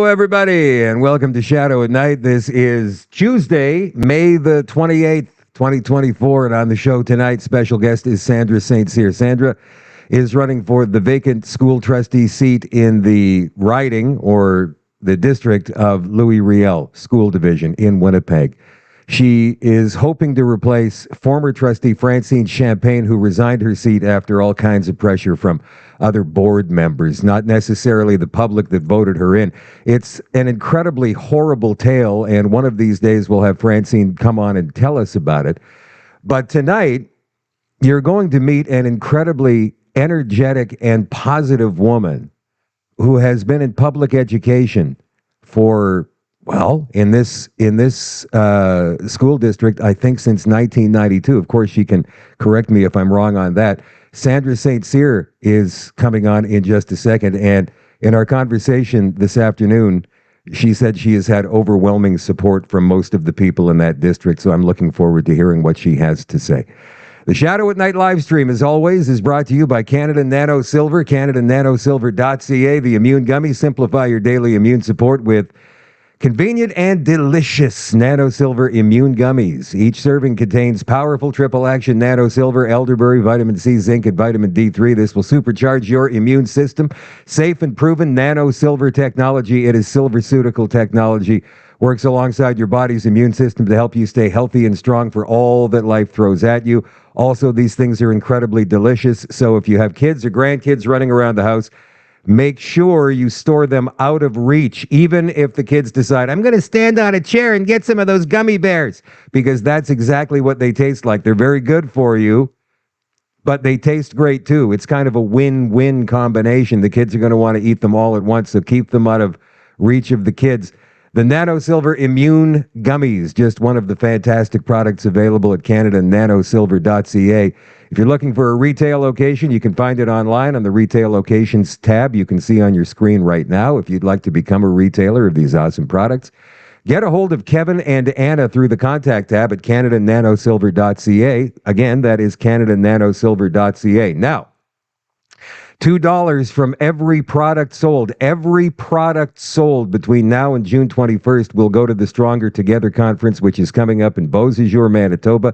everybody, and welcome to Shadow at Night. This is Tuesday, May the 28th, 2024, and on the show tonight, special guest is Sandra Saint-Cyr. Sandra is running for the vacant school trustee seat in the riding, or the district, of Louis Riel School Division in Winnipeg. She is hoping to replace former trustee Francine Champagne, who resigned her seat after all kinds of pressure from other board members, not necessarily the public that voted her in. It's an incredibly horrible tale, and one of these days we'll have Francine come on and tell us about it. But tonight, you're going to meet an incredibly energetic and positive woman who has been in public education for, well, in this school district, I think since 1992. Of course, she can correct me if I'm wrong on that. Sandra Saint-Cyr is coming on in just a second, and in our conversation this afternoon, she said she has had overwhelming support from most of the people in that district, so I'm looking forward to hearing what she has to say. The Shadow at Night live stream, as always, is brought to you by Canada Nano Silver, CanadaNanoSilver.ca. The Immune Gummy. Simplify your daily immune support with convenient and delicious Nano Silver Immune Gummies. Each serving contains powerful triple-action Nano Silver, elderberry, vitamin C, zinc, and vitamin D3. This will supercharge your immune system. Safe and proven Nano Silver technology. It is silverceutical technology. Works alongside your body's immune system to help you stay healthy and strong for all that life throws at you. Also, these things are incredibly delicious, so if you have kids or grandkids running around the house, make sure you store them out of reach, even if the kids decide, I'm going to stand on a chair and get some of those gummy bears, because that's exactly what they taste like. They're very good for you, but they taste great too. It's kind of a win-win combination. The kids are going to want to eat them all at once, so keep them out of reach of the kids. The Nano Silver Immune Gummies, just one of the fantastic products available at CanadaNanoSilver.ca. If you're looking for a retail location, you can find it online on the Retail Locations tab you can see on your screen right now. If you'd like to become a retailer of these awesome products, get a hold of Kevin and Anna through the Contact tab at CanadaNanoSilver.ca. Again, that is CanadaNanoSilver.ca. Now, $2 from every product sold. Every product sold between now and June 21st will go to the Stronger Together Conference, which is coming up in Beausejour, Manitoba,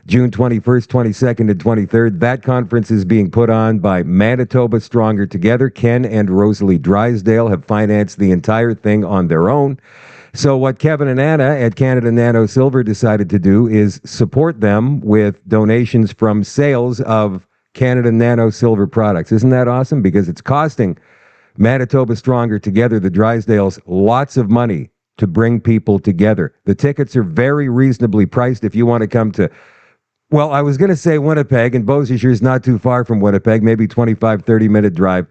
June 21st, 22nd, and 23rd. That conference is being put on by Manitoba Stronger Together. Ken and Rosalie Drysdale have financed the entire thing on their own. So what Kevin and Anna at Canada Nano Silver decided to do is support them with donations from sales of Canada Nano Silver products. Isn't that awesome? Because it's costing Manitoba Stronger Together, the Drysdales, lots of money to bring people together. The tickets are very reasonably priced if you want to come to, well, I was going to say Winnipeg, and Beausejour is not too far from Winnipeg, maybe 25, 30-minute drive.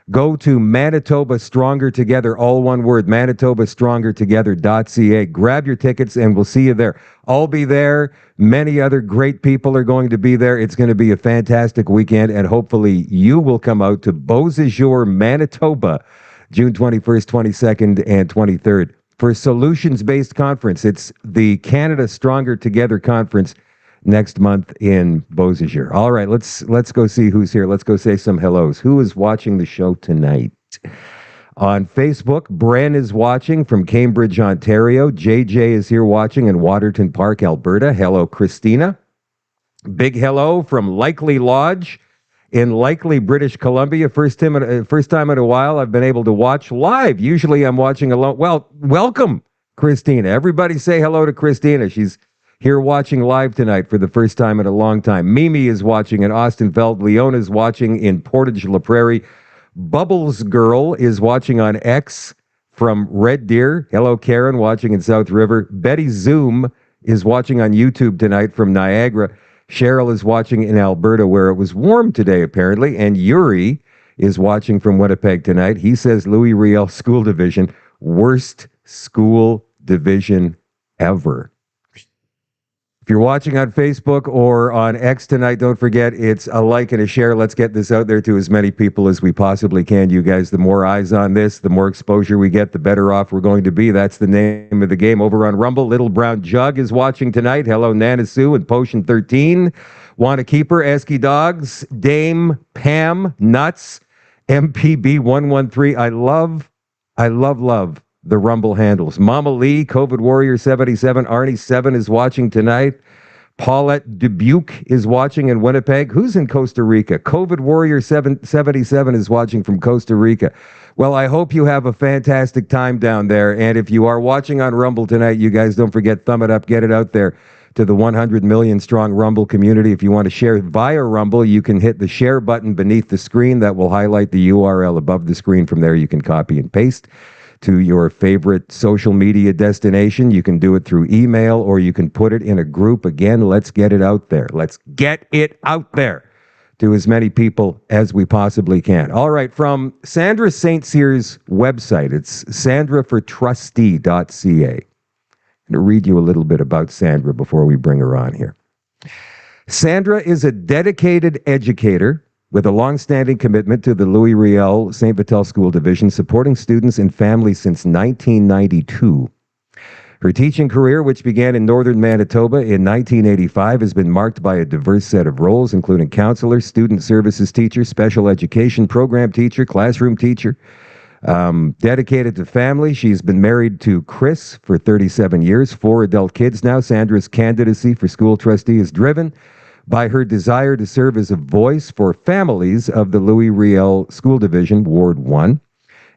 Go to Manitoba Stronger Together, all one word, ManitobaStrongerTogether.ca. Grab your tickets and we'll see you there. I'll be there. Many other great people are going to be there. It's going to be a fantastic weekend, and hopefully you will come out to Beausejour, Manitoba, June 21st, 22nd, and 23rd for a solutions-based conference. It's the Canada Stronger Together Conference next month in Beausejour. All right, let's go see who's here. Let's go say some hellos. Who is watching the show tonight? On Facebook, Bren is watching from Cambridge, Ontario. JJ is here watching in Waterton Park, Alberta. Hello, Christina. Big hello from Likely Lodge in Likely, British Columbia. First time in a while I've been able to watch live. Usually I'm watching alone. Well, welcome, Christina. Everybody say hello to Christina. She's here watching live tonight for the first time in a long time. Mimi is watching in Austinfeld. Leona is watching in Portage La Prairie. Bubbles Girl is watching on X from Red Deer. Hello, Karen, watching in South River. Betty Zoom is watching on YouTube tonight from Niagara. Cheryl is watching in Alberta, where it was warm today, apparently. And Yuri is watching from Winnipeg tonight. He says Louis Riel School Division, worst school division ever. If you're watching on Facebook or on X tonight, don't forget it's a like and a share. Let's get this out there to as many people as we possibly can. You guys, the more eyes on this, the more exposure we get, the better off we're going to be. That's the name of the game. Over on Rumble, Little Brown Jug is watching tonight. Hello, Nana Sue and Potion 13. Want a Keeper, Esky Dogs, Dame, Pam, Nuts, MPB 113. I love the Rumble handles. Mama Lee, COVID Warrior 77, Arnie 7 is watching tonight. Paulette Dubuque is watching in Winnipeg. Who's in Costa Rica? COVID Warrior 77 is watching from Costa Rica. Well, I hope you have a fantastic time down there. And if you are watching on Rumble tonight, you guys don't forget, thumb it up, get it out there to the 100 million strong Rumble community. If you want to share via Rumble, you can hit the share button beneath the screen. That will highlight the URL above the screen. From there, you can copy and paste to your favorite social media destination. You can do it through email, or you can put it in a group. Again, let's get it out there. Let's get it out there to as many people as we possibly can. All right, from Sandra Saint-Cyr's website, it's sandrafortrustee.ca. I'm going to read you a little bit about Sandra before we bring her on here. Sandra is a dedicated educator with a long-standing commitment to the Louis Riel St. Vital School Division, supporting students and families since 1992. Her teaching career, which began in northern Manitoba in 1985, has been marked by a diverse set of roles, including counselor, student services teacher, special education program teacher, classroom teacher. Dedicated to family, she's been married to Chris for 37 years, 4 adult kids now. Sandra's candidacy for school trustee is driven by her desire to serve as a voice for families of the Louis Riel School Division, Ward 1.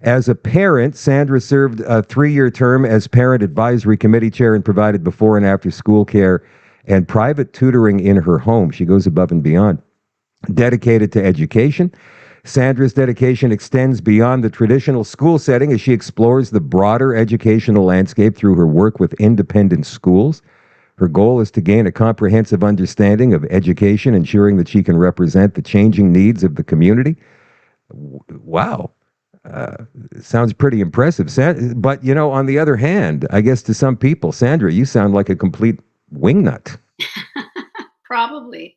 As a parent, Sandra served a 3-year term as Parent Advisory Committee Chair and provided before and after school care and private tutoring in her home. She goes above and beyond. Dedicated to education, Sandra's dedication extends beyond the traditional school setting as she explores the broader educational landscape through her work with independent schools. Her goal is to gain a comprehensive understanding of education, ensuring that she can represent the changing needs of the community. Wow. Sounds pretty impressive. But, you know, on the other hand, I guess to some people, Sandra, you sound like a complete wingnut. Probably.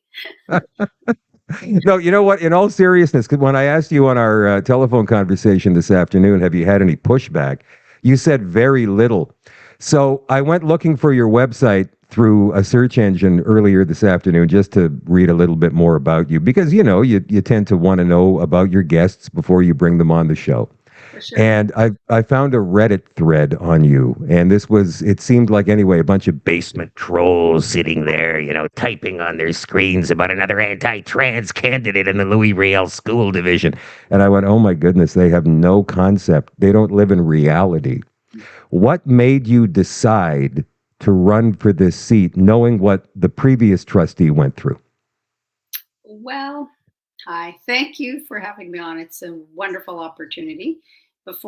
No, you know what? In all seriousness, when I asked you on our telephone conversation this afternoon, have you had any pushback? You said very little. So I went looking for your website through a search engine earlier this afternoon just to read a little bit more about you, because, you know, you tend to want to know about your guests before you bring them on the show. For sure. And I found a Reddit thread on you, and it seemed like, anyway, a bunch of basement trolls sitting there, you know, typing on their screens about another anti-trans candidate in the Louis Riel School Division. And I went, oh my goodness, they have no concept. They don't live in reality. What made you decide to run for this seat, knowing what the previous trustee went through? Well, hi. Thank you for having me on. It's a wonderful opportunity.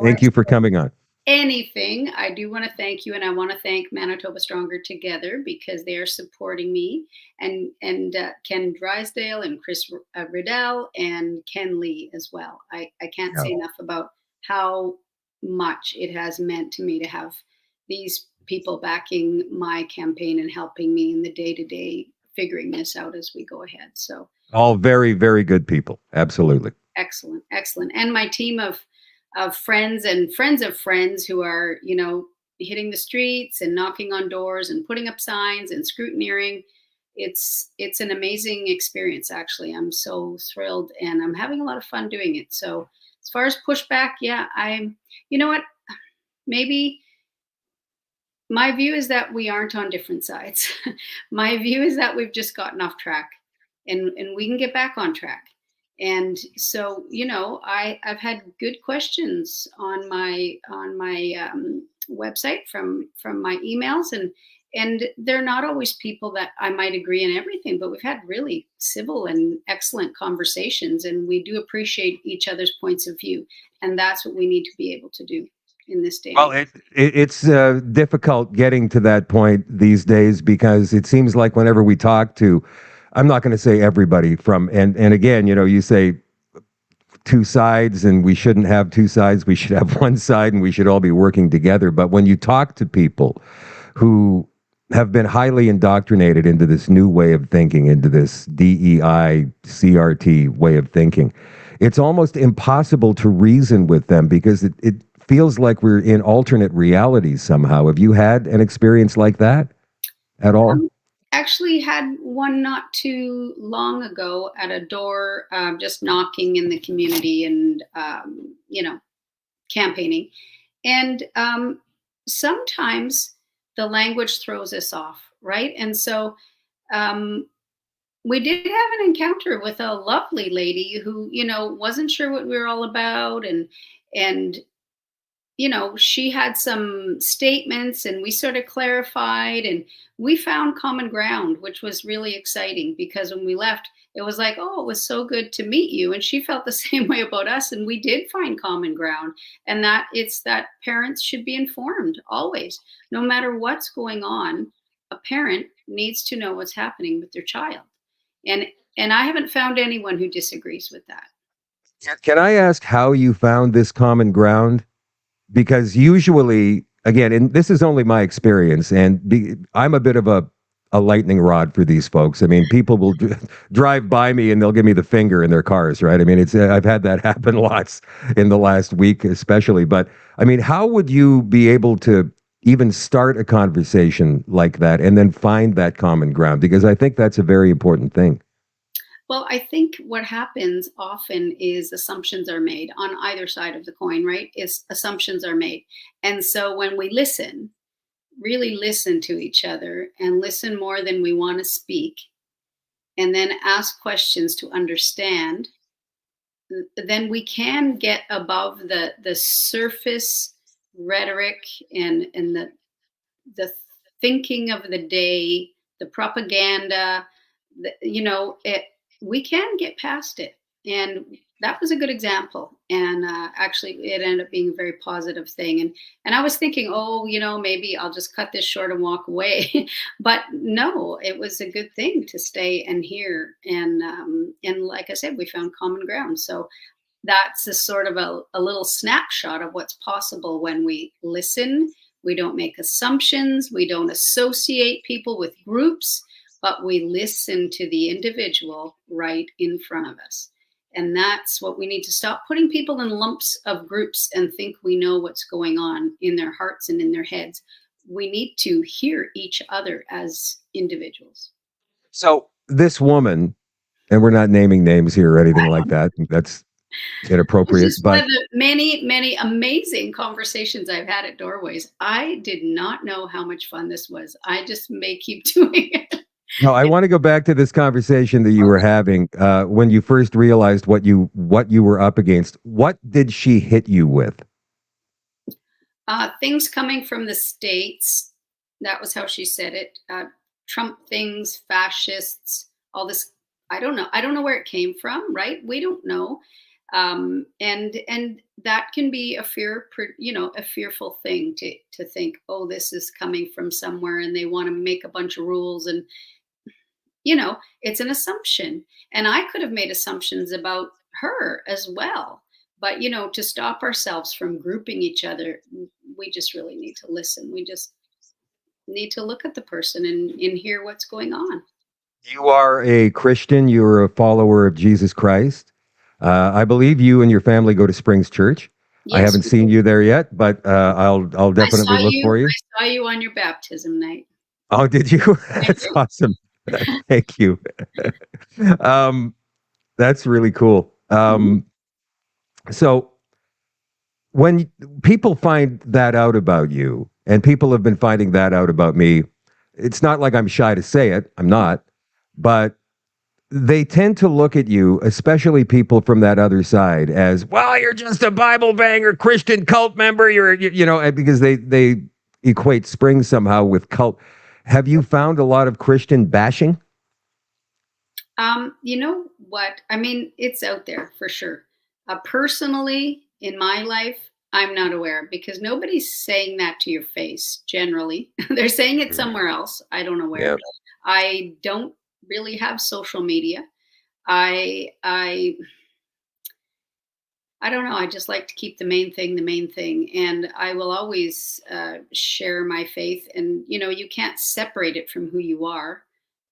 Thank you for coming on. Anything, I do want to thank you, and I want to thank Manitoba Stronger Together, because they are supporting me, and Ken Drysdale and Chris Riddell and Ken Lee as well. I can't say enough about how much it has meant to me to have these people backing my campaign and helping me in the day-to-day figuring this out as we go ahead. So all very, very good people. Absolutely. Excellent. And my team of friends and friends of friends who are, you know, hitting the streets and knocking on doors and putting up signs and scrutineering. It's an amazing experience, actually. I'm so thrilled, and I'm having a lot of fun doing it. So as far as pushback, you know what, maybe my view is that we aren't on different sides. My view is that we've just gotten off track, and we can get back on track. And so, you know, I've had good questions on my website from my emails, and they're not always people that I might agree in everything, but we've had really civil and excellent conversations, and we do appreciate each other's points of view, and that's what we need to be able to do in this day. Well, it's difficult getting to that point these days, because it seems like whenever we talk to, I'm not going to say everybody from, and again, you know, you say two sides, and we shouldn't have two sides. We should have one side, and we should all be working together. But when you talk to people who have been highly indoctrinated into this new way of thinking, into this DEI, CRT way of thinking, it's almost impossible to reason with them, because it feels like we're in alternate realities somehow. Have you had an experience like that at all? Actually had one not too long ago at a door, just knocking in the community and, you know, campaigning. And sometimes the language throws us off, right? And so um, we did have an encounter with a lovely lady who, wasn't sure what we were all about, and she had some statements, and we sort of clarified, and we found common ground, which was really exciting, because when we left, it was like, oh, it was so good to meet you. And she felt the same way about us. And we did find common ground. And that it's that parents should be informed always, no matter what's going on. A parent needs to know what's happening with their child. And and I haven't found anyone who disagrees with that. Can I ask how you found this common ground? Because usually, again, and this is only my experience, and I'm a bit of a lightning rod for these folks. I mean, people will drive by me and they'll give me the finger in their cars, right? I mean, it's I've had that happen lots in the last week, especially. But I mean, how would you be able to even start a conversation like that and then find that common ground? Because I think that's a very important thing. Well, I think what happens often is assumptions are made on either side of the coin, right? Is assumptions are made. And so when we listen, really listen to each other and listen more than we want to speak, and then ask questions to understand, then we can get above the surface rhetoric, and the thinking of the day, the propaganda, we can get past it. And that was a good example. And actually, it ended up being a very positive thing. And I was thinking, oh, maybe I'll just cut this short and walk away. But no, it was a good thing to stay and hear. And like I said, we found common ground. So that's a sort of a little snapshot of what's possible when we listen. We don't make assumptions. We don't associate people with groups, but we listen to the individual right in front of us. And that's what we need to stop putting people in lumps of groups and think we know what's going on in their hearts and in their heads. We need to hear each other as individuals. So this woman, and we're not naming names here or anything like that. That's This inappropriate. is one But of the many, many amazing conversations I've had at Doorways. I did not know how much fun this was. I just may keep doing it. no, I want to go back to this conversation that you were having when you first realized what you were up against. What did she hit you with? Things coming from the States. That was how she said it. Trump things, fascists, all this. I don't know. I don't know where it came from, right? We don't know. And that can be a fearful thing to think, oh, this is coming from somewhere and they want to make a bunch of rules. And it's an assumption. And I could have made assumptions about her as well. But, to stop ourselves from grouping each other, we just really need to listen. We just need to look at the person and hear what's going on. You are a Christian. You're a follower of Jesus Christ. I believe you and your family go to Springs Church. I Yes, haven't seen you there yet, but I'll I definitely saw look you. for you. I saw you on your baptism night. Oh, did you? That's awesome. Thank you. um, that's really cool. Mhm. So when people find that out about you, and people have been finding that out about me, it's not like I'm shy to say it. I'm not, but they tend to look at you, especially people from that other side, as well. You're just a Bible banger, Christian cult member. Because they equate spring somehow with cult. Have you found a lot of Christian bashing? You know what? I mean, it's out there for sure. Personally, in my life, I'm not aware, because nobody's saying that to your face generally. They're saying it Mm. somewhere else. I don't know where. Yeah. I don't really have social media. I I don't know. I just like to keep the main thing, and I will always share my faith. And you can't separate it from who you are.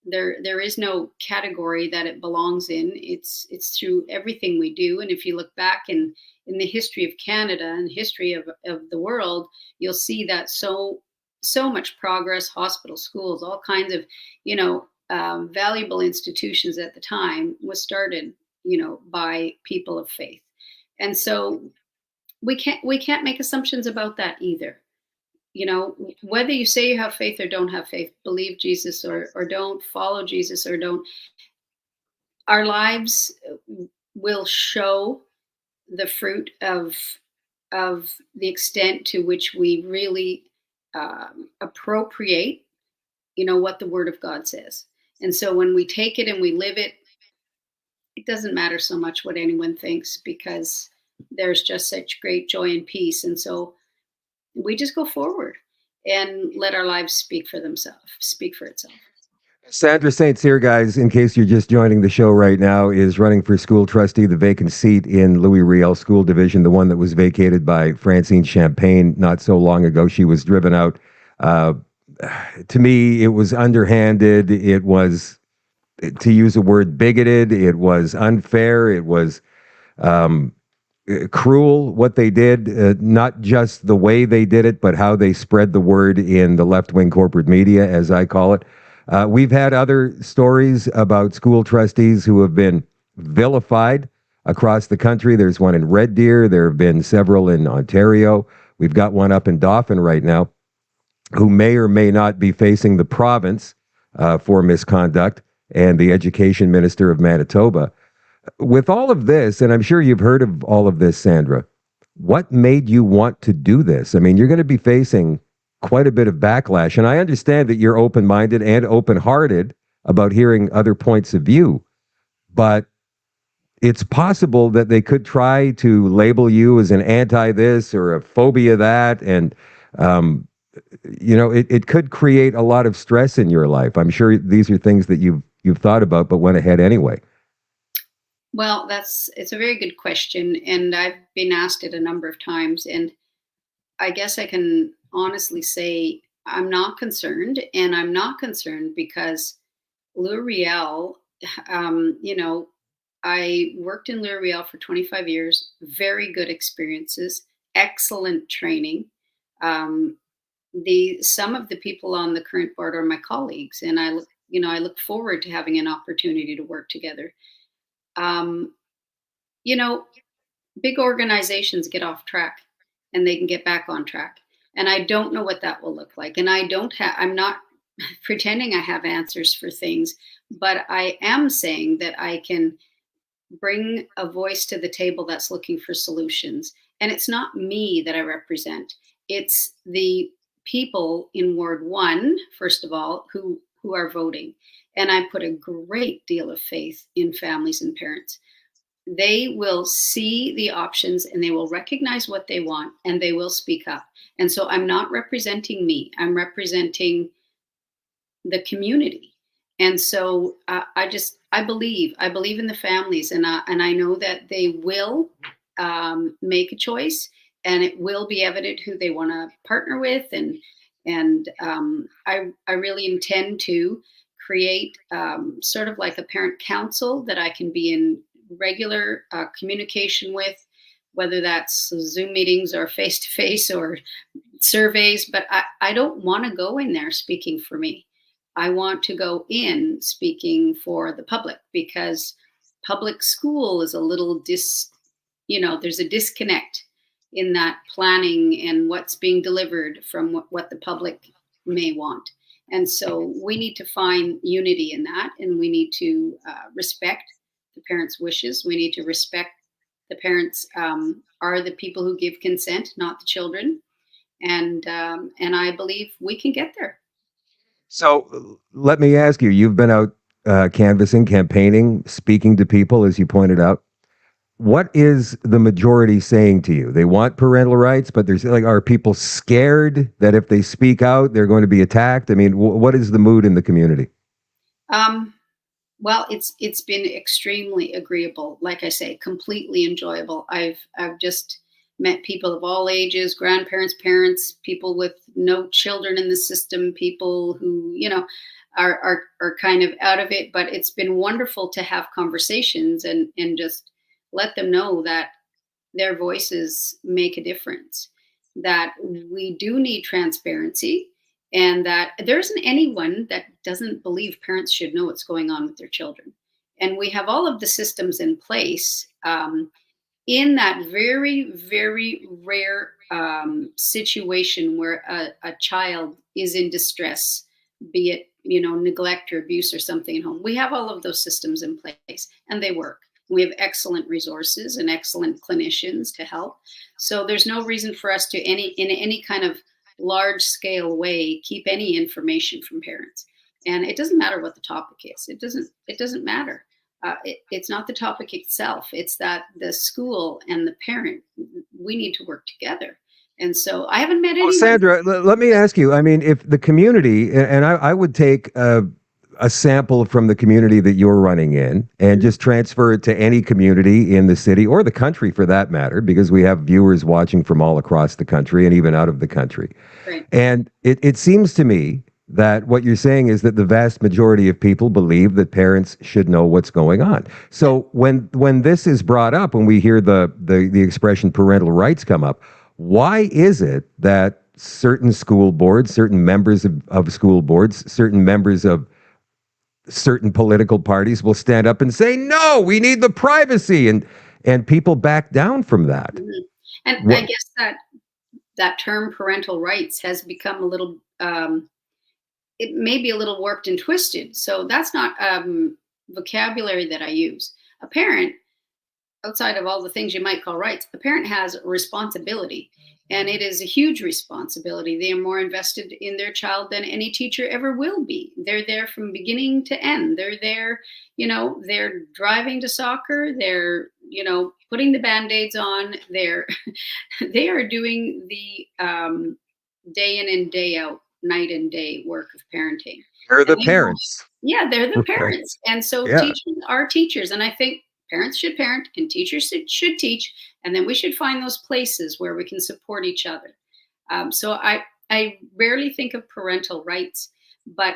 There is no category that it belongs in. It's through everything we do. And if you look back in the history of Canada and history of the world, you'll see that so much progress, hospitals, schools, all kinds of valuable institutions at the time was started by people of faith. And so we can't make assumptions about that either. You know, whether you say you have faith or don't have faith, believe Jesus or don't follow Jesus or don't, our lives will show the fruit of the extent to which we really appropriate, what the Word of God says. And so when we take it and we live it, it doesn't matter so much what anyone thinks, because there's just such great joy and peace. And so we just go forward and let our lives speak for itself. Sandra Saint-Cyr, guys, in case you're just joining the show right now, is running for school trustee, the vacant seat in Louis Riel School Division, the one that was vacated by Francine Champagne not so long ago. She was driven out. To me, it was underhanded. It was, to use a word, bigoted. It was unfair. It was cruel what they did, not just the way they did it, but how they spread the word in the left-wing corporate media, as I call it. We've had other stories about school trustees who have been vilified across the country. There's one in Red Deer. There have been several in Ontario. We've got one up in Dauphin right now who may or may not be facing the province for misconduct, and the education minister of Manitoba. With all of this, and I'm sure you've heard of all of this, Sandra, what made you want to do this? I mean, you're going to be facing quite a bit of backlash, and I understand that you're open-minded and open-hearted about hearing other points of view, but it's possible that they could try to label you as an anti-this or a phobia that, and it could create a lot of stress in your life. I'm sure these are things that you've thought about, but went ahead anyway. Well, it's a very good question, and I've been asked it a number of times, and I guess I can honestly say I'm not concerned, and I'm not concerned because Louis Riel, I worked in Louis Riel for 25 years, very good experiences, excellent training. Some of the people on the current board are my colleagues, and I look forward to having an opportunity to work together. Big organizations get off track and they can get back on track. And I don't know what that will look like. And I'm not pretending I have answers for things, but I am saying that I can bring a voice to the table that's looking for solutions. And it's not me that I represent. It's the people in Ward 1, first of all, who are voting. And I put a great deal of faith in families and parents. They will see the options and they will recognize what they want and they will speak up. And so I'm not representing me. I'm representing the community. And so I believe in the families, and I know that they will make a choice, and it will be evident who they want to partner with. And I really intend to create sort of like a parent council that I can be in regular communication with, whether that's Zoom meetings or face-to-face or surveys. But I don't want to go in there speaking for me. I want to go in speaking for the public, because public school is a little there's a disconnect in that planning and what's being delivered from what the public may want. And so we need to find unity in that, and we need to respect the parents' wishes. We need to respect the parents are the people who give consent, not the children. And I believe we can get there. So let me ask you, you've been out canvassing, campaigning, speaking to people, as you pointed out. What is the majority saying to you? They want parental rights, but are people scared that if they speak out, they're going to be attacked? I mean, what is the mood in the community? Well, it's been extremely agreeable. Like I say, completely enjoyable. I've just met people of all ages, grandparents, parents, people with no children in the system, people who, are kind of out of it. But it's been wonderful to have conversations and just let them know that their voices make a difference, that we do need transparency, and that there isn't anyone that doesn't believe parents should know what's going on with their children. And we have all of the systems in place. in that very, very rare situation where a child is in distress, be it, neglect or abuse or something at home, we have all of those systems in place and they work. We have excellent resources and excellent clinicians to help. So there's no reason for us to in any kind of large scale way keep any information from parents. And it doesn't matter what the topic is. It doesn't matter. It's not the topic itself. It's that the school and the parent, we need to work together. And so I haven't met anyone. Sandra, let me ask you. I mean, if the community, and I would take a sample from the community that you're running in and just transfer it to any community in the city or the country for that matter, because we have viewers watching from all across the country and even out of the country. Right. And it seems to me that what you're saying is that the vast majority of people believe that parents should know what's going on. So when this is brought up, when we hear the expression parental rights come up, why is it that certain school boards, certain members of school boards, certain members of certain political parties will stand up and say, no, we need the privacy, and people back down from that? Mm-hmm. And I guess that term parental rights has become a little it may be a little warped and twisted. So that's not vocabulary that I use. A parent, outside of all the things you might call rights, a parent has a responsibility, and it is a huge responsibility. They are more invested in their child than any teacher ever will be. They're there from beginning to end. They're there, they're driving to soccer. They're, putting the Band-Aids on. They are doing the day in and day out, night and day work of parenting. They're the parents. Yeah, they're the parents. And so teachers are teachers. And I think parents should parent and teachers should teach. And then we should find those places where we can support each other. So I rarely think of parental rights, but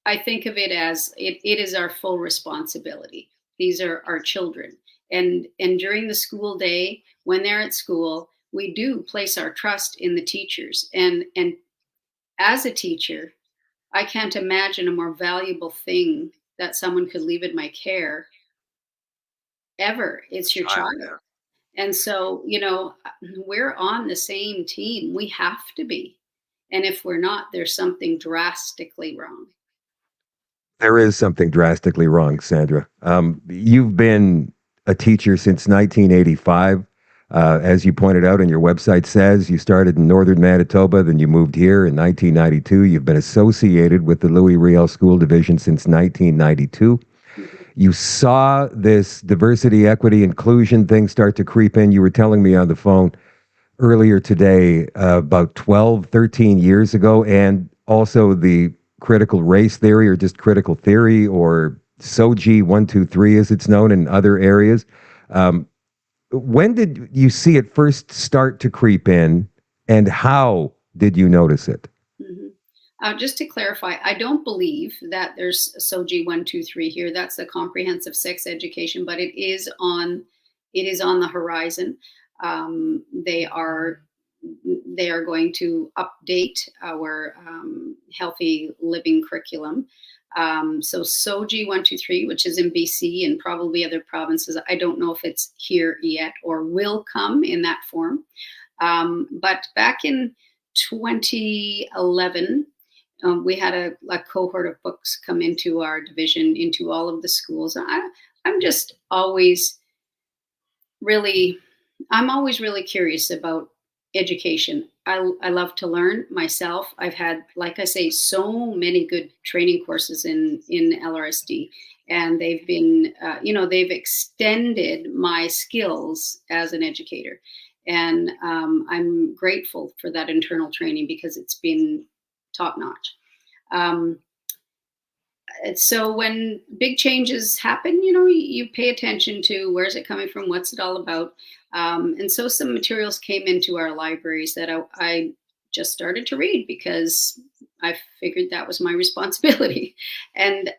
I think of it as it is our full responsibility. These are our children. And during the school day, when they're at school, we do place our trust in the teachers. And as a teacher, I can't imagine a more valuable thing that someone could leave in my care ever. It's your child. And so, we're on the same team. We have to be. And if we're not, there's something drastically wrong. There is something drastically wrong, Sandra. You've been a teacher since 1985. As you pointed out and your website says, you started in northern Manitoba, then you moved here in 1992. You've been associated with the Louis Riel School Division since 1992. You saw this diversity, equity, inclusion thing start to creep in. You were telling me on the phone earlier today about 12, 13 years ago, and also the critical race theory, or just critical theory, or SOGI 1, 2, 3 as it's known in other areas. When did you see it first start to creep in, and how did you notice it? Mm-hmm. Just to clarify, I don't believe that there's SOGI 1, 2, 3 here. That's the comprehensive sex education, but it is on the horizon. They are going to update our healthy living curriculum. So SOGI 1, 2, 3, which is in BC and probably other provinces. I don't know if it's here yet or will come in that form. But back in 2011, we had a cohort of books come into our division, into all of the schools. I'm always really curious about education. I love to learn myself. I've had, like I say, so many good training courses in LRSD, and they've been, they've extended my skills as an educator. And I'm grateful for that internal training because it's been top notch. So when big changes happen, you pay attention to where's it coming from, what's it all about. And so some materials came into our libraries that I just started to read because I figured that was my responsibility. And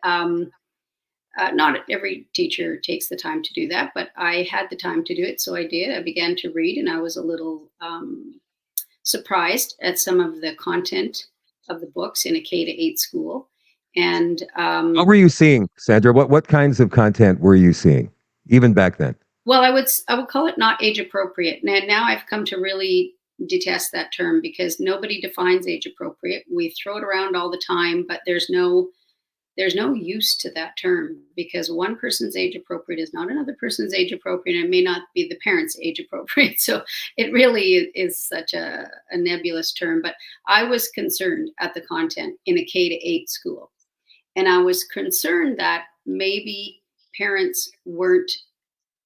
not every teacher takes the time to do that, but I had the time to do it. So I did. I began to read, and I was a little surprised at some of the content of the books in a K-8 school. And what were you seeing, Sandra? What kinds of content were you seeing, even back then? Well, I would call it not age appropriate. Now I've come to really detest that term because nobody defines age appropriate. We throw it around all the time, but there's no use to that term because one person's age appropriate is not another person's age appropriate, and it may not be the parent's age appropriate. So it really is such a nebulous term. But I was concerned at the content in a K-8 school. And I was concerned that maybe parents weren't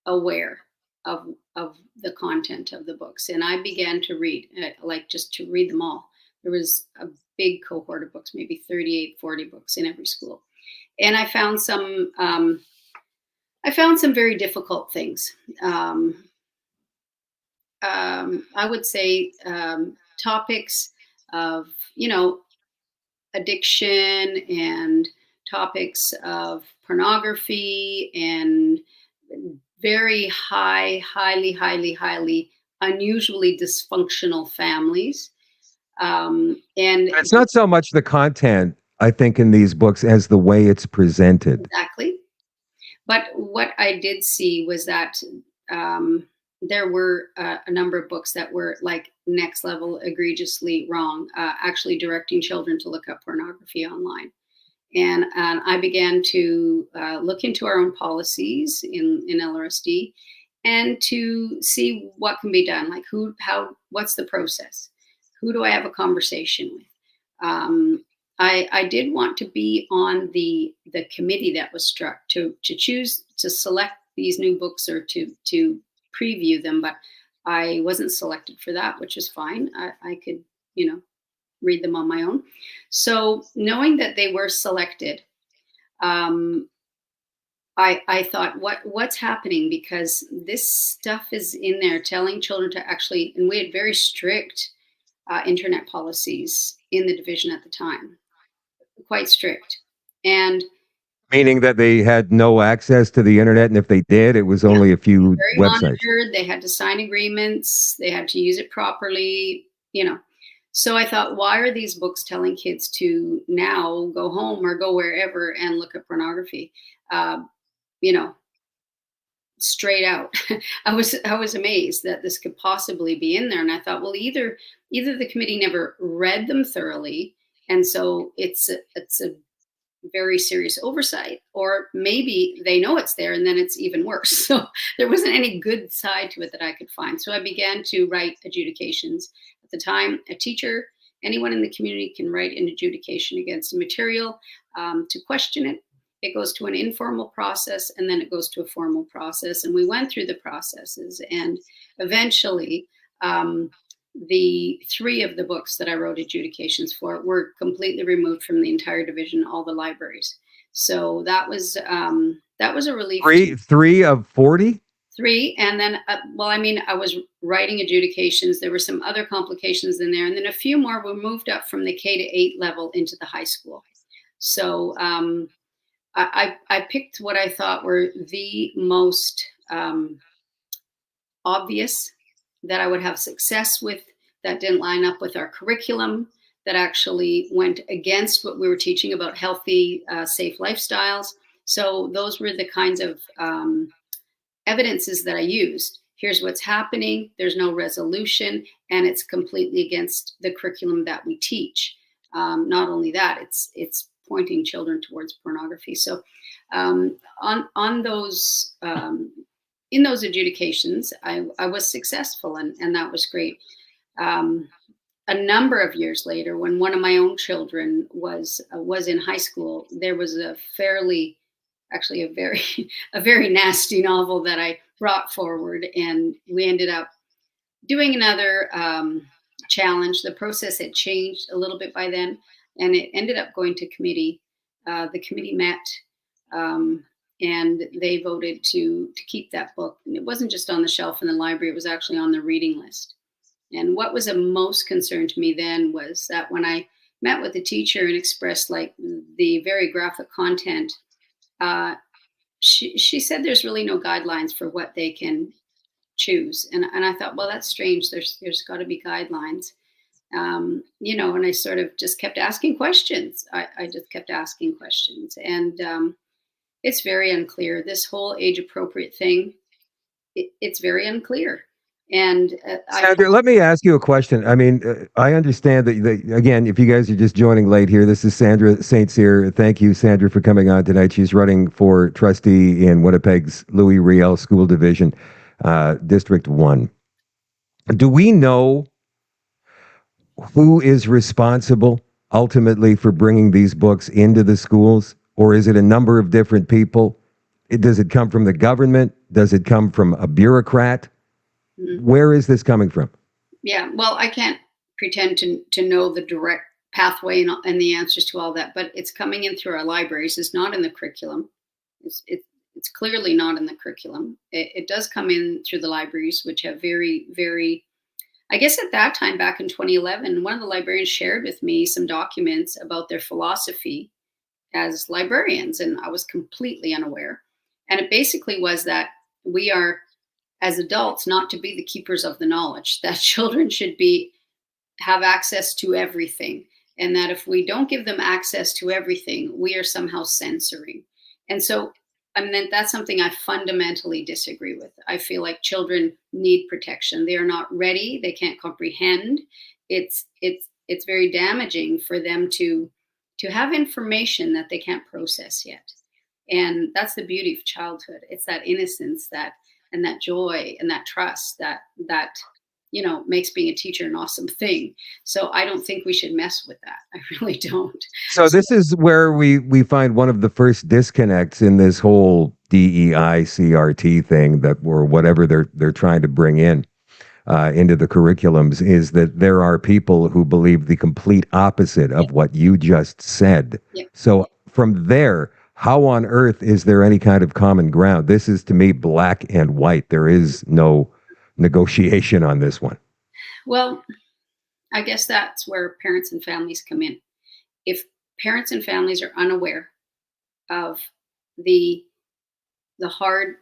aware of the content of the books. And I began to read, like just to read them all. There was a big cohort of books, maybe 38, 40 books in every school. And I found some very difficult things. I would say topics of, addiction and topics of pornography and very highly unusually dysfunctional families. And it's not so much the content, I think, in these books as the way it's presented. Exactly. But what I did see was that there were a number of books that were like next level egregiously wrong, actually directing children to look up pornography online. And I began to look into our own policies in LRSD and to see what can be done. Like what's the process? Who do I have a conversation with? I did want to be on the committee that was struck to choose to select these new books or to preview them, but I wasn't selected for that, which is fine. I could, read them on my own. So knowing that they were selected, I thought, what's happening? Because this stuff is in there telling children to actually, and we had very strict internet policies in the division at the time, quite strict. And meaning that they had no access to the internet, and if they did, it was only a few websites. Monitored. They had to sign agreements. They had to use it properly, So I thought, why are these books telling kids to now go home or go wherever and look at pornography? Straight out. I was amazed that this could possibly be in there. And I thought, well, either the committee never read them thoroughly, and so it's a very serious oversight, or maybe they know it's there and then it's even worse. So there wasn't any good side to it that I could find. So I began to write adjudications. At the time, a teacher, anyone in the community can write an adjudication against a material to question it. It goes to an informal process and then it goes to a formal process. And we went through the processes, and eventually the 3 of the books that I wrote adjudications for were completely removed from the entire division, all the libraries. So that was a relief. 3 of 40? 3. And then, I was writing adjudications. There were some other complications in there. And then a few more were moved up from the K-8 level into the high school. So I picked what I thought were the most obvious that I would have success with, that didn't line up with our curriculum, that actually went against what we were teaching about healthy, safe lifestyles. So those were the kinds of evidences that I used. Here's what's happening. There's no resolution, and it's completely against the curriculum that we teach. Not only that, it's pointing children towards pornography. So on those in those adjudications, I was successful, and that was great. A number of years later, when one of my own children was in high school, there was a very nasty novel that I brought forward, and we ended up doing another challenge. The process had changed a little bit by then, and it ended up going to committee. The committee met, and they voted to keep that book. And it wasn't just on the shelf in the library, it was actually on the reading list. And what was of most concern to me then was that when I met with the teacher and expressed like the very graphic content, she said there's really no guidelines for what they can choose. And I thought, well, that's strange. There's got to be guidelines. And I sort of just kept asking questions. I just kept asking questions. And it's very unclear. This whole age appropriate thing, it's very unclear. And Sandra, let me ask you a question. I mean, I understand that, again, if you guys are just joining late here, this is Sandra Saint-Cyr. Thank you, Sandra, for coming on tonight. She's running for trustee in Winnipeg's Louis Riel School Division, District 1. Do we know who is responsible ultimately for bringing these books into the schools? Or is it a number of different people? Does it come from the government? Does it come from a bureaucrat? Where is this coming from? Yeah, well, I can't pretend to know the direct pathway and the answers to all that, but it's coming in through our libraries. It's not in the curriculum. It's clearly not in the curriculum. It does come in through the libraries, which have very, very, I guess at that time, back in 2011, one of the librarians shared with me some documents about their philosophy as librarians, and I was completely unaware. And it basically was that we are, as adults, not to be the keepers of the knowledge, that children should have access to everything. And that if we don't give them access to everything, we are somehow censoring. And so, I mean, that's something I fundamentally disagree with. I feel like children need protection. They are not ready. They can't comprehend. It's very damaging for them to have information that they can't process yet. And that's the beauty of childhood. It's that innocence, and that joy and that trust that makes being a teacher an awesome thing. So I don't think we should mess with that. I really don't. So this is where we find one of the first disconnects in this whole DEI CRT thing, or whatever they're trying to bring in into the curriculums, is that there are people who believe the complete opposite of what you just said. Yeah. So from there, how on earth is there any kind of common ground? This is, to me, black and white. There is no negotiation on this one. Well, I guess that's where parents and families come in. If parents and families are unaware of the hard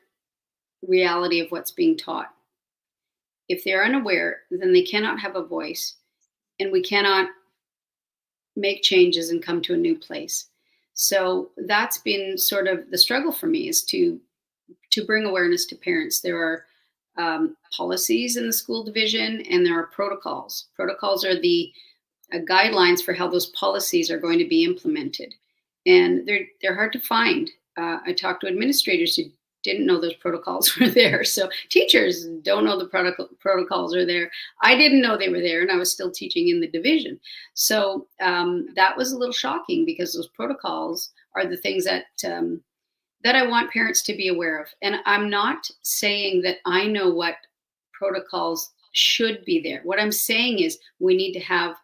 reality of what's being taught, if they're unaware, then they cannot have a voice, and we cannot make changes and come to a new place. So that's been sort of the struggle for me, is to bring awareness to parents. There are policies in the school division, and there are protocols. Protocols are the guidelines for how those policies are going to be implemented, and they're hard to find. I talked to administrators who didn't know those protocols were there. So teachers don't know the protocols are there. I didn't know they were there, and I was still teaching in the division. So that was a little shocking, because those protocols are the things that I want parents to be aware of. And I'm not saying that I know what protocols should be there. What I'm saying is we need to have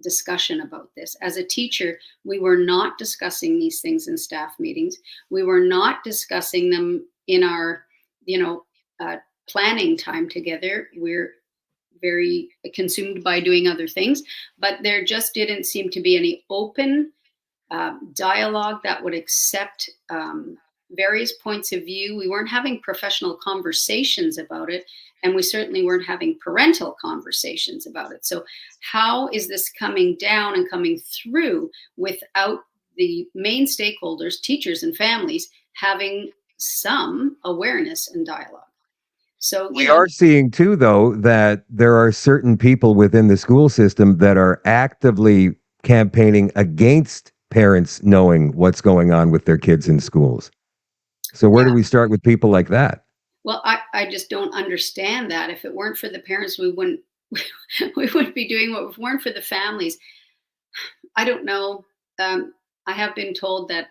discussion about this. As a teacher, we were not discussing these things in staff meetings. We were not discussing them in our, planning time together. We're very consumed by doing other things, but there just didn't seem to be any open dialogue that would accept various points of view. We weren't having professional conversations about it, and we certainly weren't having parental conversations about it. So how is this coming down and coming through without the main stakeholders, teachers and families, having some awareness and dialogue? So we are seeing too, though, that there are certain people within the school system that are actively campaigning against parents knowing what's going on with their kids in schools. So where do we start with people like that? Well, I just don't understand that. If it weren't for the parents, we wouldn't be doing what. If it weren't for the families, I don't know. I have been told that,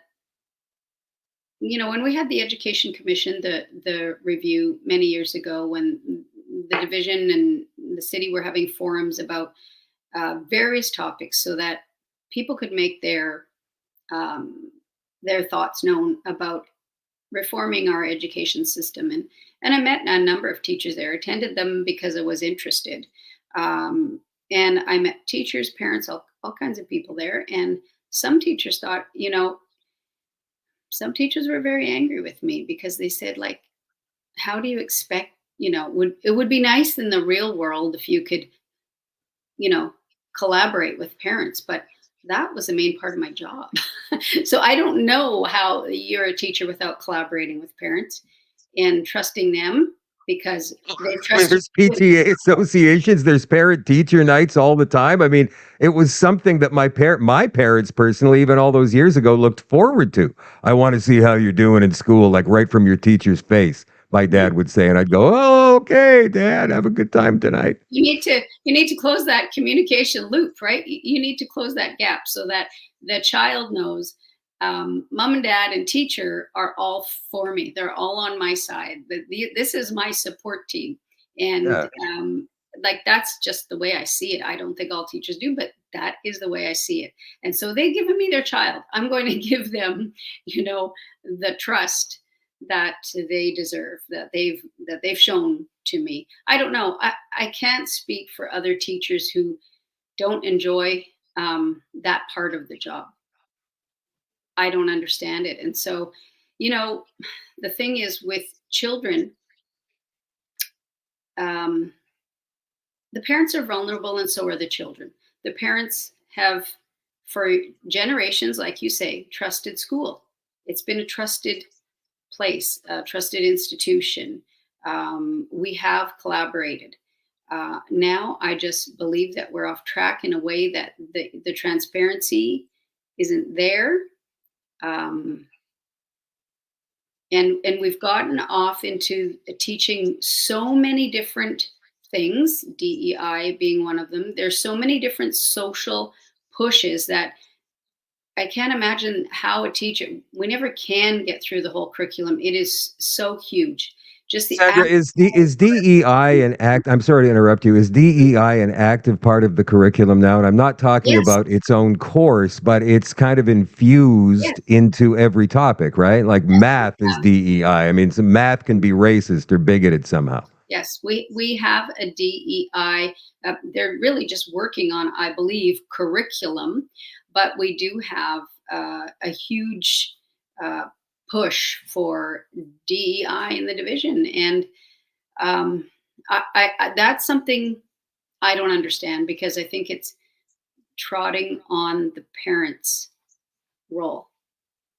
when we had the Education Commission, the review many years ago, when the division and the city were having forums about various topics, so that people could make their thoughts known about reforming our education system. And I met a number of teachers there, attended them because I was interested. And I met teachers, parents, all kinds of people there. And some teachers thought, some teachers were very angry with me, because they said, like, how do you expect, it would be nice in the real world if you could, collaborate with parents, but that was the main part of my job. So I don't know how you're a teacher without collaborating with parents and trusting them because they've I mean, trusted there's me with PTA associations, there's parent teacher nights all the time. I mean, it was something that my parents personally, even all those years ago, looked forward to. I want to see how you're doing in school, like right from your teacher's face. My dad would say, and I'd go, "Oh, okay, Dad, have a good time tonight." you need to close that communication loop, right? You need to close that gap so that the child knows mom and dad and teacher are all for me. They're all on my side. This is my support team. And Yeah. like, that's just the way I see it. I don't think all teachers do, but that is the way I see it. And so they've given me their child. I'm going to give them, the trust that they deserve, that they've shown to me. I don't know. I can't speak for other teachers who don't enjoy that part of the job. I don't understand it. And so, you know, the thing is with children, um, the parents are vulnerable and so are the children. The parents have, for generations, like you say, trusted school. It's been a trusted place, a trusted institution. We have collaborated. Now I just believe that we're off track in a way that the transparency isn't there. Um, and we've gotten off into teaching so many different things, DEI being one of them. There's so many different social pushes that I can't imagine how a teacher, we never can get through the whole curriculum. It is so huge. Just the Sandra, act. is DEI an act? I'm sorry to interrupt you. Is DEI an active part of the curriculum now? And I'm not talking Yes, about its own course, but it's kind of infused yes, into every topic, right? Like yes, math is DEI. I mean, some math can be racist or bigoted somehow. yes. We have a DEI. They're really just working on, I believe, curriculum, but we do have a huge uh, push for DEI in the division, and um, that's something I don't understand because I think it's trotting on the parents' role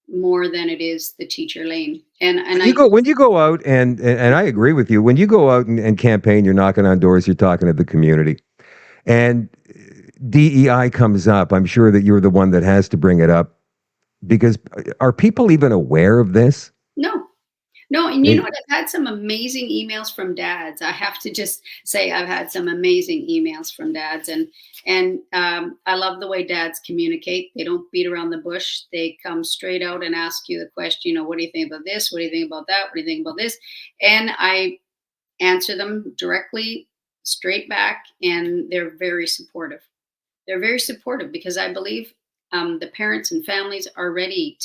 more than it is the teacher lane. And I When you go out and I agree with you, when you go out and campaign, you're knocking on doors, you're talking to the community, and DEI comes up. I'm sure that you're the one that has to bring it up because are people even aware of this? no. No, and I you know mean, what? I've had some amazing emails from dads. I have to just say I've had some amazing emails from dads, and I love the way dads communicate. They don't beat around the bush. They come straight out and ask you the question. What do you think about this? What do you think about that? What do you think about this? And I answer them directly, straight back, and they're very supportive. They're very supportive because I believe the parents and families are ready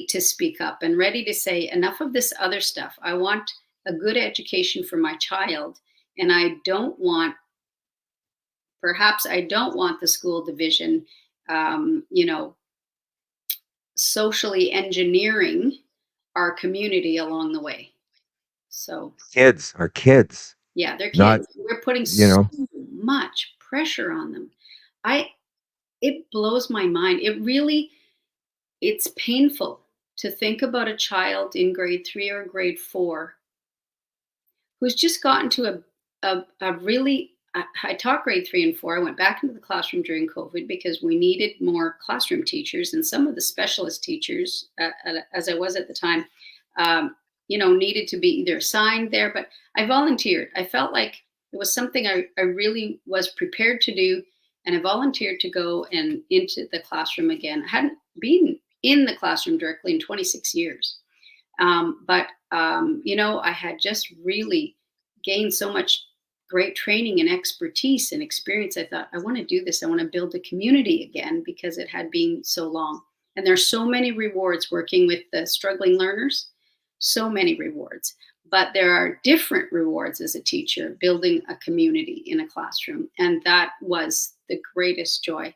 to speak up and ready to say enough of this other stuff. I want a good education for my child, and I don't want the school division um, you know socially engineering our community along the way. So kids are kids, yeah, they're not, kids. We're putting you so know, much pressure on them. I It blows my mind. It's painful to think about a child in grade 3 or grade 4 who's just gotten to a really, I taught grade 3 and 4. I went back into the classroom during COVID because we needed more classroom teachers, and some of the specialist teachers, as I was at the time, needed to be either assigned there, but I volunteered. I felt like it was something I really was prepared to do, and I volunteered to go and into the classroom again. I hadn't been in the classroom directly in 26 years. But I had just really gained so much great training and expertise and experience. I thought, I want to do this. I want to build a community again because it had been so long. And there's so many rewards working with the struggling learners, so many rewards. But there are different rewards as a teacher, building a community in a classroom. And that was the greatest joy.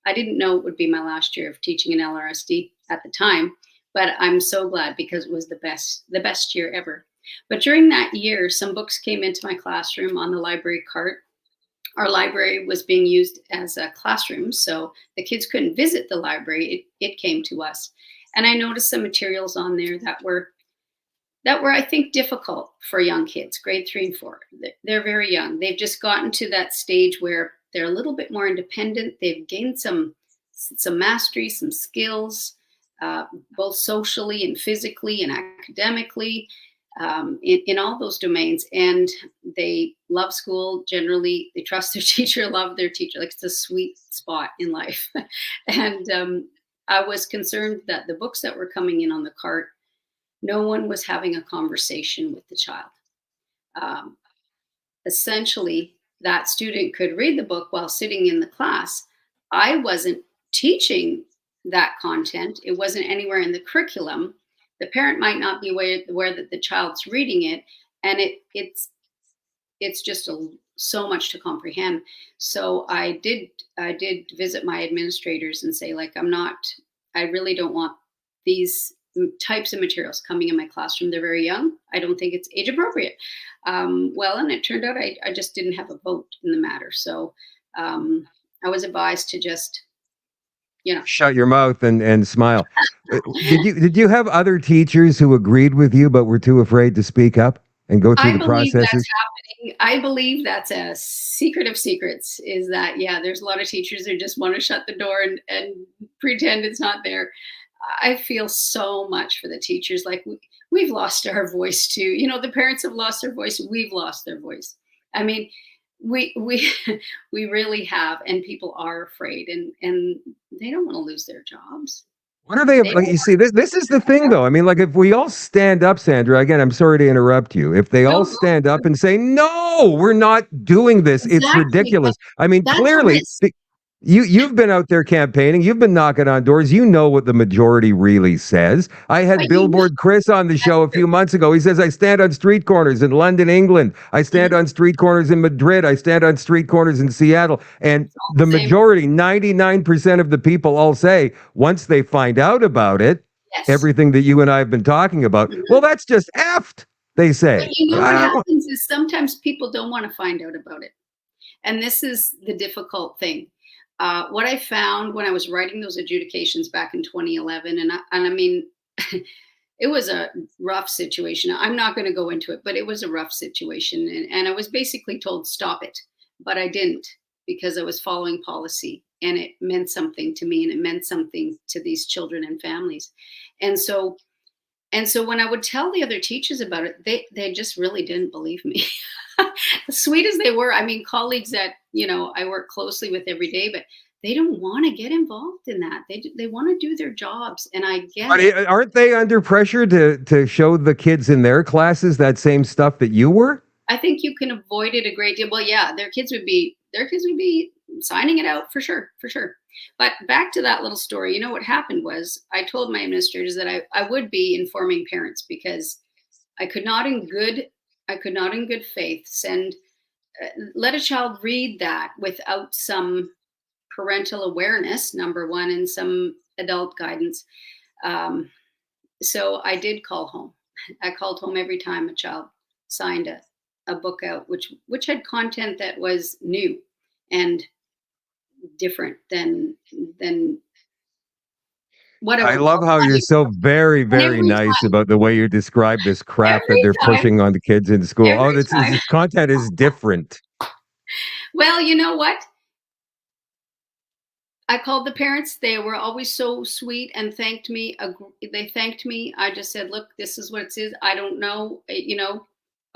I didn't know it would be my last year of teaching in LRSD at the time, but I'm so glad because it was the best year ever. But during that year, some books came into my classroom on the library cart. Our library was being used as a classroom, so the kids couldn't visit the library. It came to us. And I noticed some materials on there that were that were, I think, difficult for young kids, grade 3 and 4. They're very young. They've just gotten to that stage where they're a little bit more independent. They've gained some mastery, some skills, both socially and physically and academically, in all those domains. And they love school. Generally, they trust their teacher, love their teacher. Like, it's a sweet spot in life. And I was concerned that the books that were coming in on the cart, no one was having a conversation with the child. Essentially, that student could read the book while sitting in the class. I wasn't teaching that content. It wasn't anywhere in the curriculum. The parent might not be aware that the child's reading it, and it's just so much to comprehend. So I did visit my administrators and say, like, I really don't want these types of materials coming in my classroom. They're very young. I don't think it's age appropriate. Well, and it turned out I just didn't have a vote in the matter. So I was advised to just, shut your mouth and smile. Did you have other teachers who agreed with you but were too afraid to speak up and go through the processes? That's happening. I believe that's a secret of secrets, is that, there's a lot of teachers who just want to shut the door and pretend it's not there. I feel so much for the teachers. Like, we've lost our voice too. The parents have lost their voice. We've lost their voice. I mean, we really have, and people are afraid, and they don't want to lose their jobs. What are they like? You see, this is the thing, though. I mean, like, if we all stand up, Sandra, again, I'm sorry to interrupt you. If they all stand up and say, no, we're not doing this, it's ridiculous. I mean, clearly, you've been out there campaigning. You've been knocking on doors. You know what the majority really says. I had Billboard Chris on the show a few months ago. He says, I stand on street corners in London, England. I stand on street corners in Madrid. I stand on street corners in Seattle. And the majority, 99% of the people all say, once they find out about it, everything that you and I have been talking about, well, that's just effed, they say. But what happens is sometimes people don't want to find out about it. And this is the difficult thing. What I found when I was writing those adjudications back in 2011, and I mean, it was a rough situation. I'm not going to go into it, but it was a rough situation. And I was basically told, stop it. But I didn't, because I was following policy, and it meant something to me, and it meant something to these children and families. And so when I would tell the other teachers about it, they just really didn't believe me. As sweet as they were, I mean, colleagues that, I work closely with every day, but they don't want to get involved in that. They want to do their jobs. And I get it. Aren't they under pressure to show the kids in their classes that same stuff that you were? I think you can avoid it a great deal. Well, yeah, their kids would be signing it out for sure. But back to that little story, what happened was, I told my administrators that I would be informing parents, because I could not in good faith let a child read that without some parental awareness, number one, and some adult guidance. So I did call home. I called home every time a child signed a book out, which had content that was new and different than whatever. I love how you're so very, very nice about the way you describe this crap that they're pushing on the kids in school. This content is different. Well, you know what? I called the parents. They were always so sweet and thanked me. They thanked me. I just said, look, this is what it is. I don't know,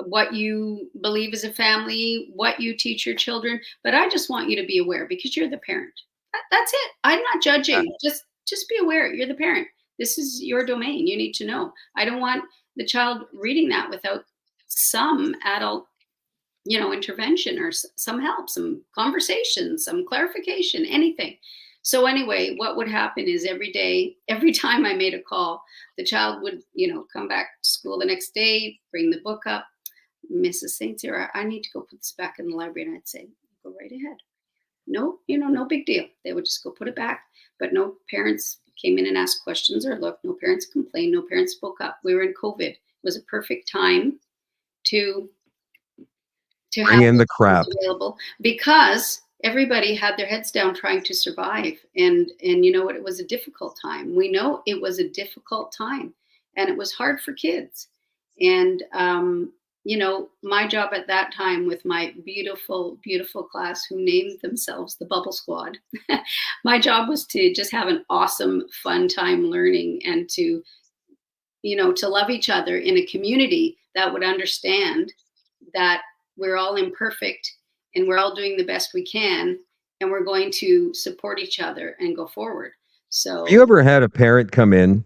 what you believe as a family, what you teach your children, but I just want you to be aware, because you're the parent. That's it. I'm not judging. Just be aware. You're the parent. This is your domain. You need to know. I don't want the child reading that without some adult, intervention, or some help, some conversation, some clarification, anything. So anyway, what would happen is every time I made a call, the child would, come back to school the next day, bring the book up. Mrs. Saint-Cyr, I need to go put this back in the library. And I'd say, go right ahead. No, no big deal. They would just go put it back. But no parents came in and asked questions or looked. No parents complained. No parents spoke up. We were in COVID. It was a perfect time to bring in the crap available, because everybody had their heads down trying to survive. And you know what? It was a difficult time. We know it was a difficult time, and it was hard for kids. And, my job at that time with my beautiful, beautiful class who named themselves the Bubble Squad, my job was to just have an awesome, fun time learning and to love each other in a community that would understand that we're all imperfect and we're all doing the best we can and we're going to support each other and go forward. Have you So, ever had a parent come in,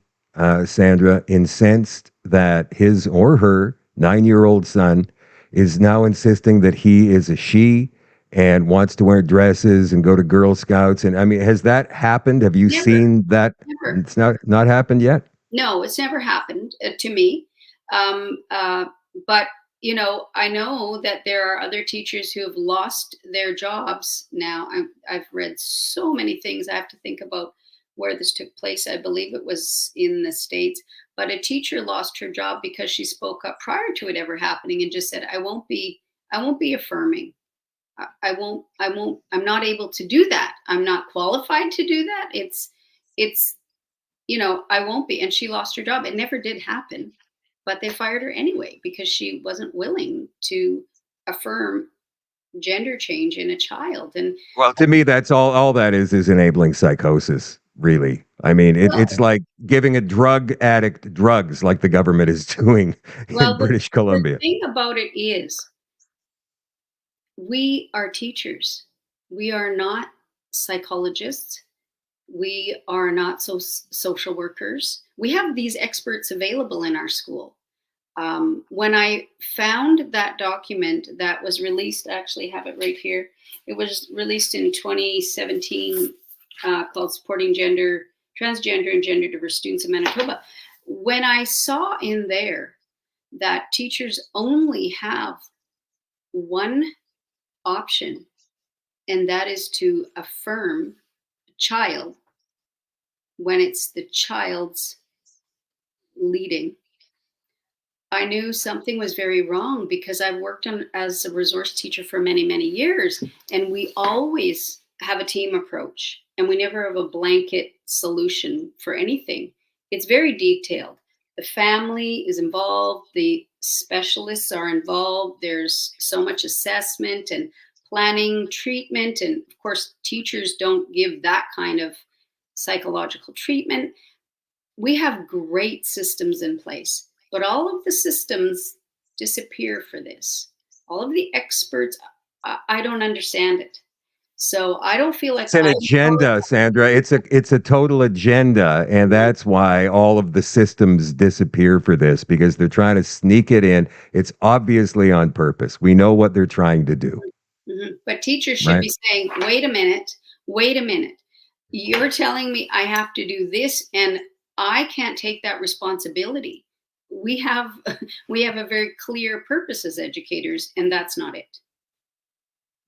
Sandra, incensed that his or her 9-year-old son is now insisting that he is a she and wants to wear dresses and go to Girl Scouts? And I mean, has that happened? Have you never, seen that? never. It's not happened yet. No, it's never happened to me. But I know that there are other teachers who have lost their jobs now. I've read so many things. I have to think about where this took place. I believe it was in the States. But a teacher lost her job because she spoke up prior to it ever happening and just said, I won't be affirming. I'm not able to do that. I'm not qualified to do that. It's I won't be. And she lost her job. It never did happen, but they fired her anyway because she wasn't willing to affirm gender change in a child. And Well, to me, that's all that is enabling psychosis, really. I mean, it's well, like giving a drug addict drugs like the government is doing in well, British the Columbia. thing about it is we are teachers. We are not psychologists. We are not social workers. We have these experts available in our school. When I found that document that was released, I actually have it right here. It was released in 2017 called Supporting Transgender and Gender Diverse Students in Manitoba. When I saw in there that teachers only have one option, and that is to affirm a child when it's the child's leading, I knew something was very wrong because I've worked as a resource teacher for many, many years, and we always have a team approach, and we never have a blanket solution for anything. It's very detailed. The family is involved, the specialists are involved, there's so much assessment and planning, treatment, and of course, teachers don't give that kind of psychological treatment. We have great systems in place, but all of the systems disappear for this. All of the experts, I don't understand it. So I don't feel like It's an agenda, Sandra. It's a total agenda, and that's why all of the systems disappear for this because they're trying to sneak it in. It's obviously on purpose. We know what they're trying to do. Mm-hmm. But teachers should Right? be saying, wait a minute. You're telling me I have to do this and I can't take that responsibility. We have we have a very clear purpose as educators, and that's not it.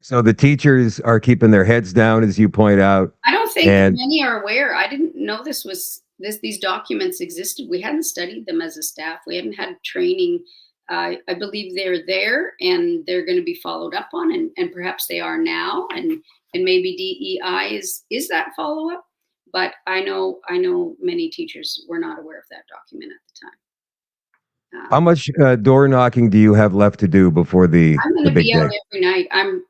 So the teachers are keeping their heads down, as you point out, I don't think and many are aware. I didn't know these documents existed. We hadn't studied them as a staff. We hadn't had training. I believe they're there and they're going to be followed up on, and perhaps they are now, and maybe DEI is that follow up. But I know many teachers were not aware of that document at the time. how much door knocking do you have left to do before I'm going the to big be out day? every night. I'm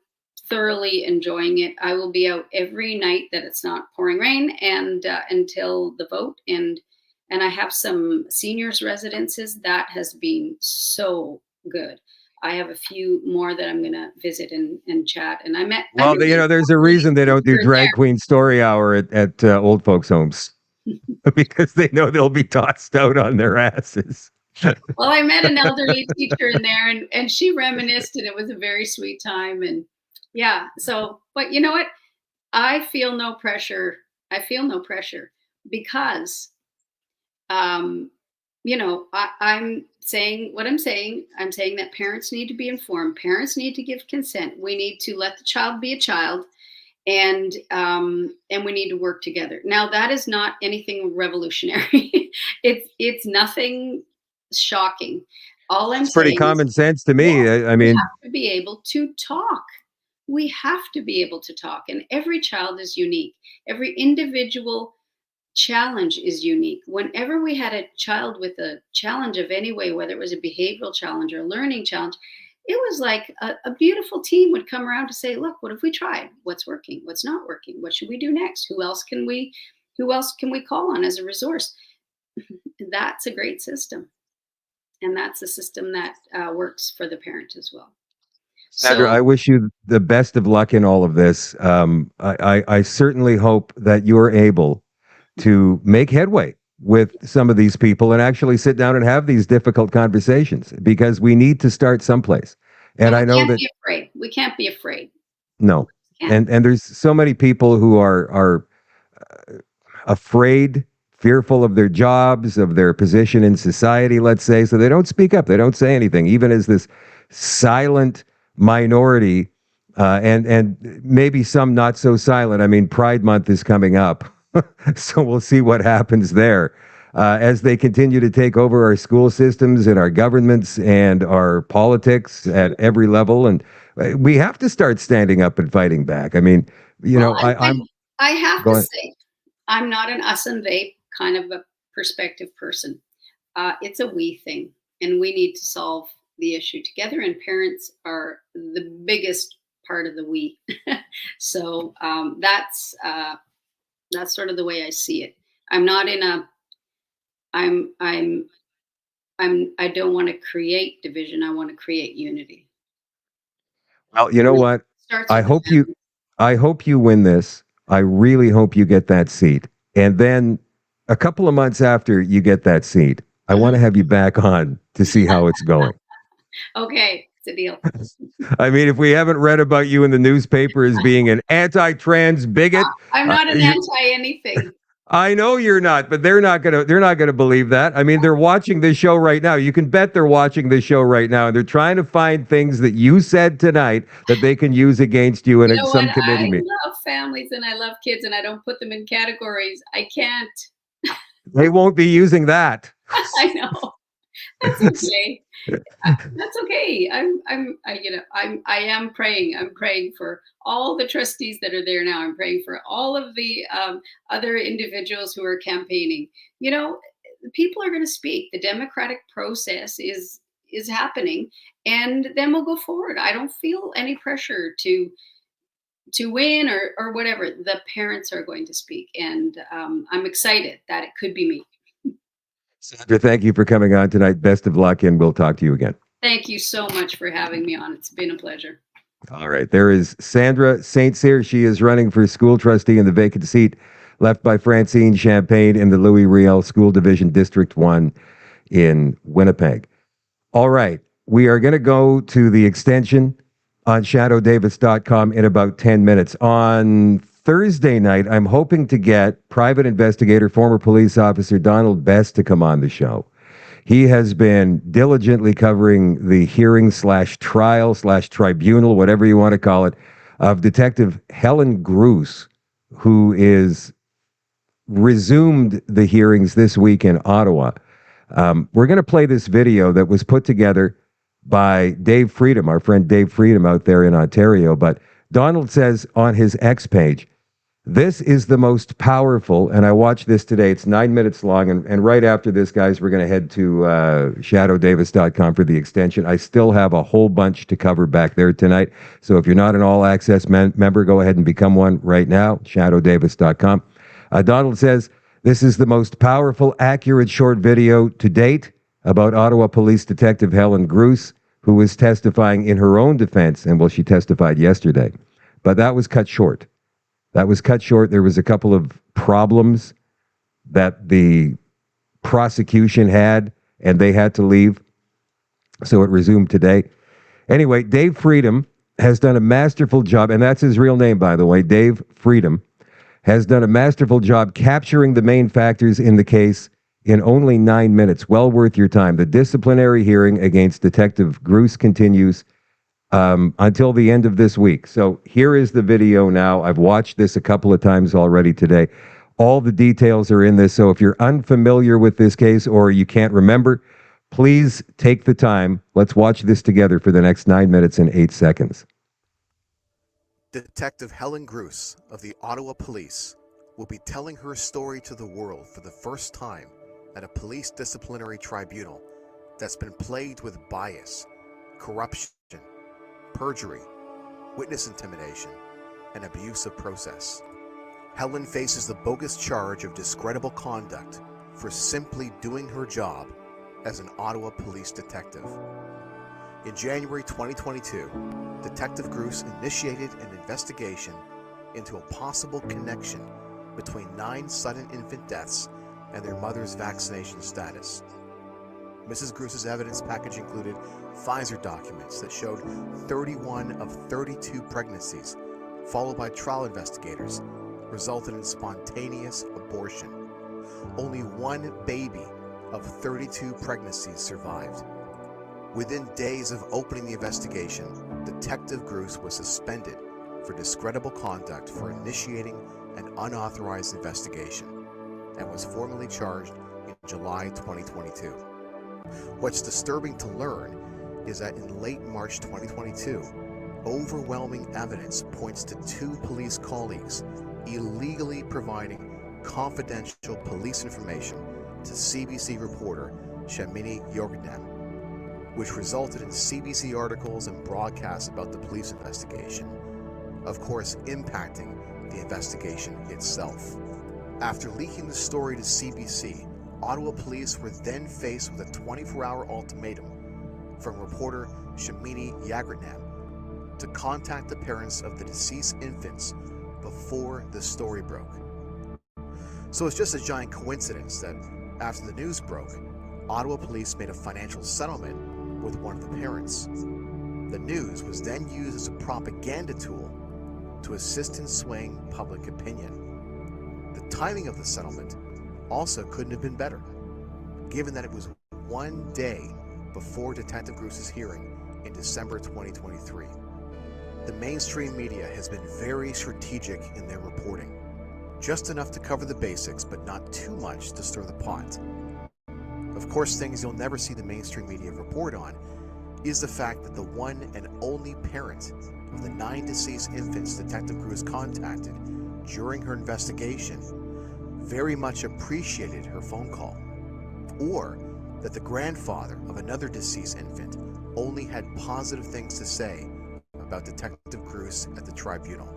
thoroughly enjoying it. I will be out every night that it's not pouring rain and until the vote. And I have some seniors residences that has been so good. I have a few more that I'm going to visit and chat. And I met Well, there's a reason they don't do drag queen story hour at old folks' homes because they know they'll be tossed out on their asses. Well, I met an elderly teacher in there, and she reminisced, and it was a very sweet time. And yeah, so, but you know what? I feel no pressure. Because, I'm saying what I'm saying. I'm saying that parents need to be informed. Parents need to give consent. We need to let the child be a child, and we need to work together. Now, that is not anything revolutionary. It's nothing shocking. All I'm It's pretty saying is, common sense to yes, me. I we mean, have to be able to talk. We have to be able to talk, and every child is unique. Every individual challenge is unique. Whenever we had a child with a challenge of any way, whether it was a behavioral challenge or a learning challenge, it was like a beautiful team would come around to say, look, what have we tried? What's working? What's not working? What should we do next? Who else can we call on as a resource? That's a great system. And that's a system that works for the parent as well. Sandra, So, I wish you the best of luck in all of this. I certainly hope that you're able to make headway with some of these people and actually sit down and have these difficult conversations, because we need to start someplace. And we I know can't that be afraid. We can't be afraid. no, Can't. and there's so many people who are afraid, fearful of their jobs, of their position in society, let's say, so they don't speak up. They don't say anything, even as this silent minority, and maybe some not so silent. I mean, Pride Month is coming up, so we'll see what happens there as they continue to take over our school systems and our governments and our politics at every level. And we have to start standing up and fighting back. I mean, I have go to ahead. say, I'm not an us and they kind of a perspective person. It's a we thing, and we need to solve the issue together. And parents are the biggest part of the we. So that's sort of the way I see it. I'm not in a. I don't want to create division. I want to create unity. Well, you know And it what? starts I with the hope you family. I hope you win this. I really hope you get that seat. And then a couple of months after you get that seat, I want to have you back on to see how it's going. Okay, it's a deal. I mean, if we haven't read about you in the newspaper as being an anti-trans bigot, I'm not an you, anti anything. I know you're not, but they're not gonna believe that. I mean, they're watching this show right now. You can bet they're watching this show right now, and they're trying to find things that you said tonight that they can use against you in You know some what? committee I meeting. love families and I love kids, and I don't put them in categories. I can't. They won't be using that. I know. That's okay. That's okay. I am praying. I'm praying for all the trustees that are there now. I'm praying for all of the other individuals who are campaigning. You know, people are going to speak. The democratic process is happening, and then we'll go forward. I don't feel any pressure to win or whatever. The parents are going to speak, and I'm excited that it could be me. Sandra, thank you for coming on tonight. Best of luck, and we'll talk to you again. Thank you so much for having me on. It's been a pleasure. All right. There is Sandra Saint-Cyr. She is running for school trustee in the vacant seat left by Francine Champagne in the Louis Riel School Division District 1 in Winnipeg. All right. We are going to go to the extension on shadowdavis.com in about 10 minutes. On Thursday night, I'm hoping to get private investigator, former police officer Donald Best to come on the show. He has been diligently covering the hearing / trial / tribunal, whatever you want to call it, of Detective Helen Grus, who is resumed the hearings this week in Ottawa. We're going to play this video that was put together by Dave Freedom, our friend Dave Freedom out there in Ontario. But Donald says on his X page, this is the most powerful, and I watched this today. It's 9 minutes long, and right after this, guys, we're going to head to shadowdavis.com for the extension. I still have a whole bunch to cover back there tonight, so if you're not an all-access member, go ahead and become one right now, shadowdavis.com. Donald says, this is the most powerful, accurate short video to date about Ottawa Police Detective Helen Grus, who was testifying in her own defense, and well, she testified yesterday, but that was cut short. That was cut short. There was a couple of problems that the prosecution had, and they had to leave. So it resumed today. Anyway, Dave Freedom has done a masterful job, and that's his real name, by the way. Dave Freedom has done a masterful job capturing the main factors in the case in only 9 minutes. Well worth your time. The disciplinary hearing against Detective Grus continues until the end of this week. So here is the video now. I've watched this a couple of times already today. All the details are in this. So if you're unfamiliar with this case or you can't remember, please take the time. Let's watch this together for the next 9 minutes and 8 seconds. Detective Helen Grus of the Ottawa Police will be telling her story to the world for the first time at a police disciplinary tribunal that's been plagued with bias, corruption, perjury, witness intimidation, and abuse of process. Helen faces the bogus charge of discreditable conduct for simply doing her job as an Ottawa police detective. In January 2022, Detective Grus initiated an investigation into a possible connection between 9 sudden infant deaths and their mother's vaccination status. Mrs. Grus's evidence package included Pfizer documents that showed 31 of 32 pregnancies, followed by trial investigators, resulted in spontaneous abortion. Only 1 baby of 32 pregnancies survived. Within days of opening the investigation, Detective Grus was suspended for discreditable conduct for initiating an unauthorized investigation and was formally charged in July 2022. What's disturbing to learn is that in late March 2022, overwhelming evidence points to 2 police colleagues illegally providing confidential police information to CBC reporter Shamini Yorgadam, which resulted in CBC articles and broadcasts about the police investigation, of course impacting the investigation itself. After leaking the story to CBC, Ottawa police were then faced with a 24-hour ultimatum from reporter Shamini Yorgadam to contact the parents of the deceased infants before the story broke. So it's just a giant coincidence that after the news broke, Ottawa police made a financial settlement with one of the parents. The news was then used as a propaganda tool to assist in swaying public opinion. The timing of the settlement also couldn't have been better, given that it was 1 day before Detective Grus's hearing in December 2023. The mainstream media has been very strategic in their reporting, just enough to cover the basics, but not too much to stir the pot. Of course, things you'll never see the mainstream media report on is the fact that the one and only parent of the 9 deceased infants Detective Grus contacted during her investigation very much appreciated her phone call, or that the grandfather of another deceased infant only had positive things to say about Detective Grus at the tribunal.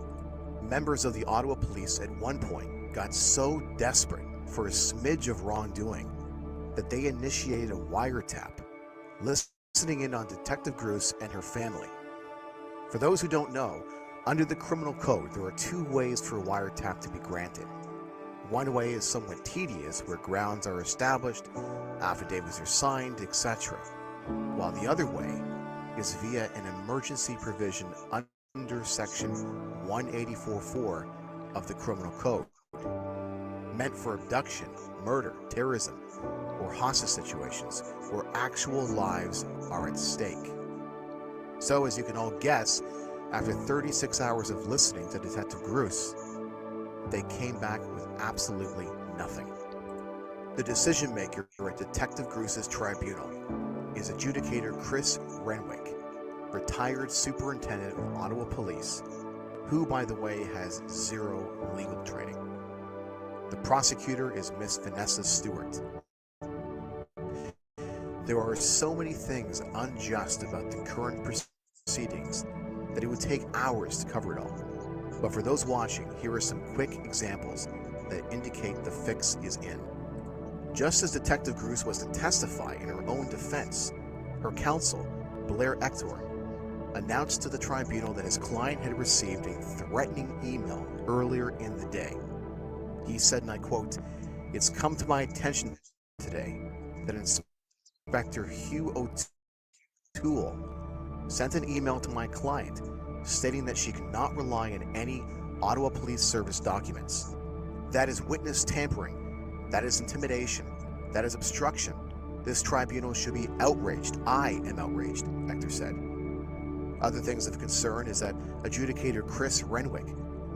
Members of the Ottawa police at one point got so desperate for a smidge of wrongdoing that they initiated a wiretap, listening in on Detective Grus and her family. For those who don't know, under the criminal code, there are 2 ways for a wiretap to be granted. One way is somewhat tedious, where grounds are established, affidavits are signed, etc., while the other way is via an emergency provision under Section 184.4 of the Criminal Code, meant for abduction, murder, terrorism, or hostage situations where actual lives are at stake. So, as you can all guess, after 36 hours of listening to Detective Grus, they came back with absolutely nothing. The decision maker at Detective Grus's tribunal is adjudicator Chris Renwick, retired superintendent of Ottawa Police, who, by the way, has 0 legal training. The prosecutor is Miss Vanessa Stewart. There are so many things unjust about the current proceedings that it would take hours to cover it all. But for those watching, here are some quick examples that indicate the fix is in. Just as Detective Grus was to testify in her own defense, her counsel, Blair Ector, announced to the tribunal that his client had received a threatening email earlier in the day. He said, and I quote, "It's come to my attention today that Inspector Hugh O'Toole sent an email to my client stating that she cannot rely on any Ottawa Police Service documents. That is witness tampering. That is intimidation. That is obstruction. This tribunal should be outraged. I am outraged," Ector said. Other things of concern is that adjudicator Chris Renwick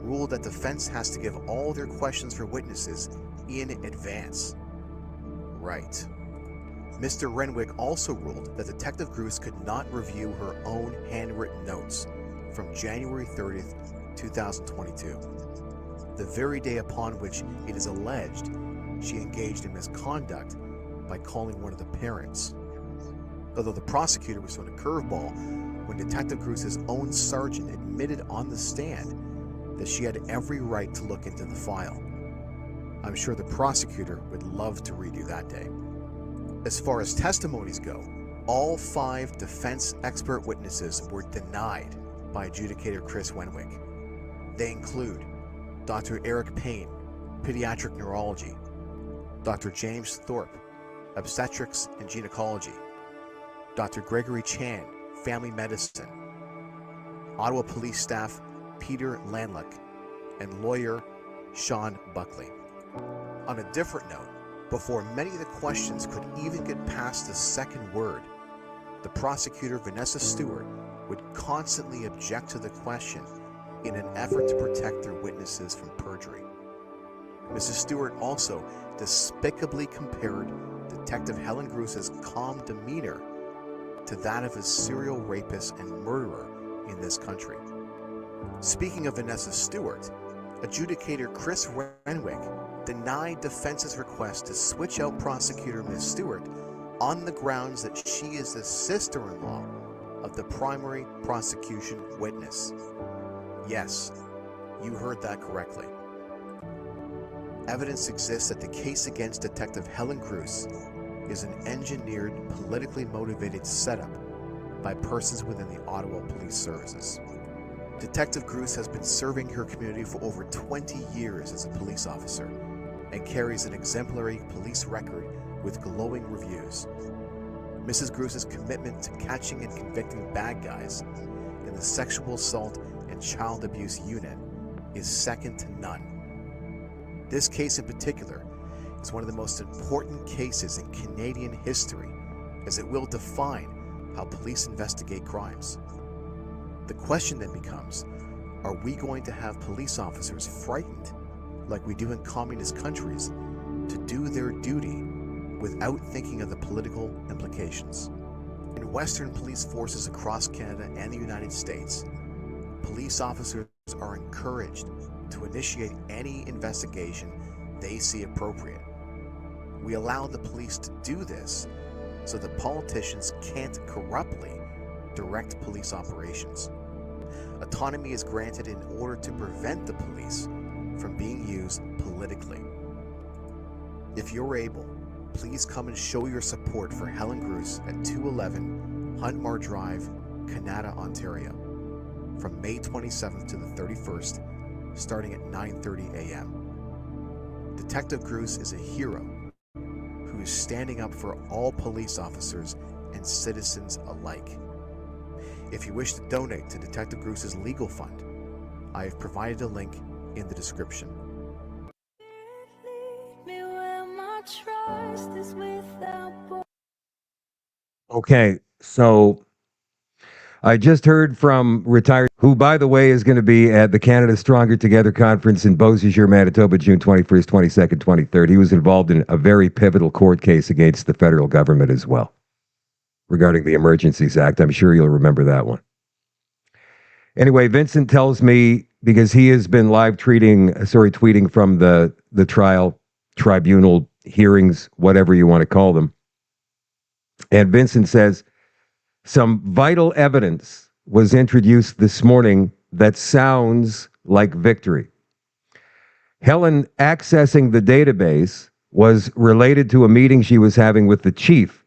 ruled that defense has to give all their questions for witnesses in advance. Right. Mr. Renwick also ruled that Detective Grus could not review her own handwritten notes from January 30th, 2022. the very day upon which it is alleged she engaged in misconduct by calling one of the parents. Although the prosecutor was thrown a curveball when Detective Grus's own sergeant admitted on the stand that she had every right to look into the file. I'm sure the prosecutor would love to redo that day. As far as testimonies go, all 5 defense expert witnesses were denied by adjudicator Chris Wenwick. They include Dr. Eric Payne, pediatric neurology, Dr. James Thorpe, obstetrics and gynecology, Dr. Gregory Chan, family medicine, Ottawa Police Staff Peter Landluck, and lawyer Sean Buckley. On a different note, before many of the questions could even get past the second word, the prosecutor Vanessa Stewart would constantly object to the question in an effort to protect their witnesses from perjury. Mrs. Stewart also despicably compared Detective Helen Grus's calm demeanor to that of a serial rapist and murderer in this country. Speaking of Vanessa Stewart, adjudicator Chris Renwick denied defense's request to switch out prosecutor Ms. Stewart on the grounds that she is the sister-in-law of the primary prosecution witness. Yes, you heard that correctly. Evidence exists that the case against Detective Helen Grus is an engineered, politically motivated setup by persons within the Ottawa Police Services. Detective Grus has been serving her community for over 20 years as a police officer and carries an exemplary police record with glowing reviews. Mrs. Grus's commitment to catching and convicting bad guys in the sexual assault and child abuse unit is second to none. This case in particular is one of the most important cases in Canadian history, as it will define how police investigate crimes. The question then becomes, are we going to have police officers frightened, like we do in communist countries, to do their duty without thinking of the political implications? In Western police forces across Canada and the United States, police officers are encouraged to initiate any investigation they see appropriate. We allow the police to do this so that politicians can't corruptly direct police operations. Autonomy is granted in order to prevent the police from being used politically. If you're able, please come and show your support for Helen Grus at 211 Huntmar Drive, Canada, Ontario, from May 27th to the 31st, starting at 9:30 a.m. Detective Grus is a hero who is standing up for all police officers and citizens alike. If you wish to donate to Detective Grus's legal fund, I have provided a link in the description. Okay, so I just heard from retired, who, by the way, is going to be at the Canada Stronger Together conference in Beausejour, Manitoba, June 21st, 22nd, 23rd. He was involved in a very pivotal court case against the federal government as well, regarding the Emergencies Act. I'm sure you'll remember that one. Anyway, Vincent tells me, because he has been tweeting from the trial, tribunal, hearings, whatever you want to call them. And Vincent says, some vital evidence was introduced this morning that sounds like victory. Helen accessing the database was related to a meeting she was having with the chief.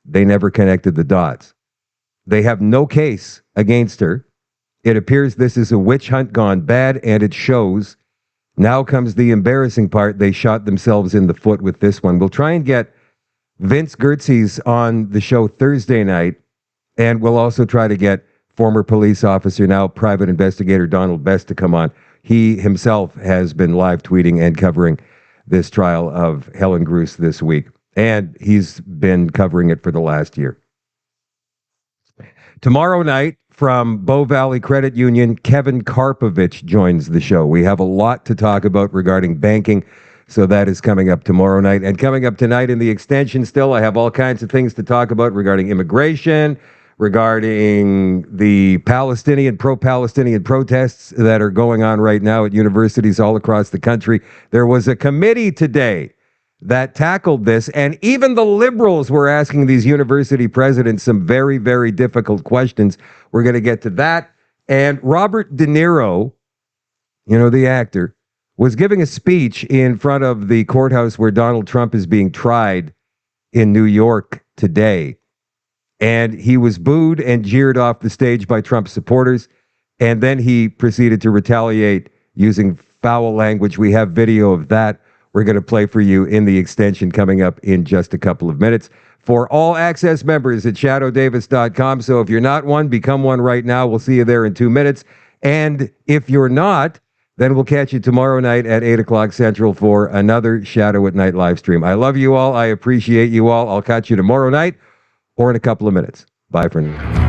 They never connected the dots. They have no case against her. It appears this is a witch hunt gone bad, and it shows. Now comes the embarrassing part. They shot themselves in the foot with this one. We'll try and get Vince Gertzes on the show Thursday night, and we'll also try to get former police officer, now private investigator Donald Best to come on. He himself has been live tweeting and covering this trial of Helen Grus this week, and he's been covering it for the last year. Tomorrow night, from Bow Valley Credit Union, Kevin Karpovich joins the show. We have a lot to talk about regarding banking, so that is coming up tomorrow night. And coming up tonight in the extension still, I have all kinds of things to talk about regarding immigration, regarding the pro-Palestinian protests that are going on right now at universities all across the country. There was a committee today that tackled this, and even the liberals were asking these university presidents some very, very difficult questions. We're going to get to that. And Robert De Niro, you know, the actor, was giving a speech in front of the courthouse where Donald Trump is being tried in New York today. And he was booed and jeered off the stage by Trump supporters. And then he proceeded to retaliate using foul language. We have video of that. We're going to play for you in the extension coming up in just a couple of minutes. For all access members at shadowdavis.com. So if you're not one, become one right now. We'll see you there in 2 minutes. And if you're not, then we'll catch you tomorrow night at 8 o'clock Central for another Shadow at Night live stream. I love you all. I appreciate you all. I'll catch you tomorrow night or in a couple of minutes. Bye for now.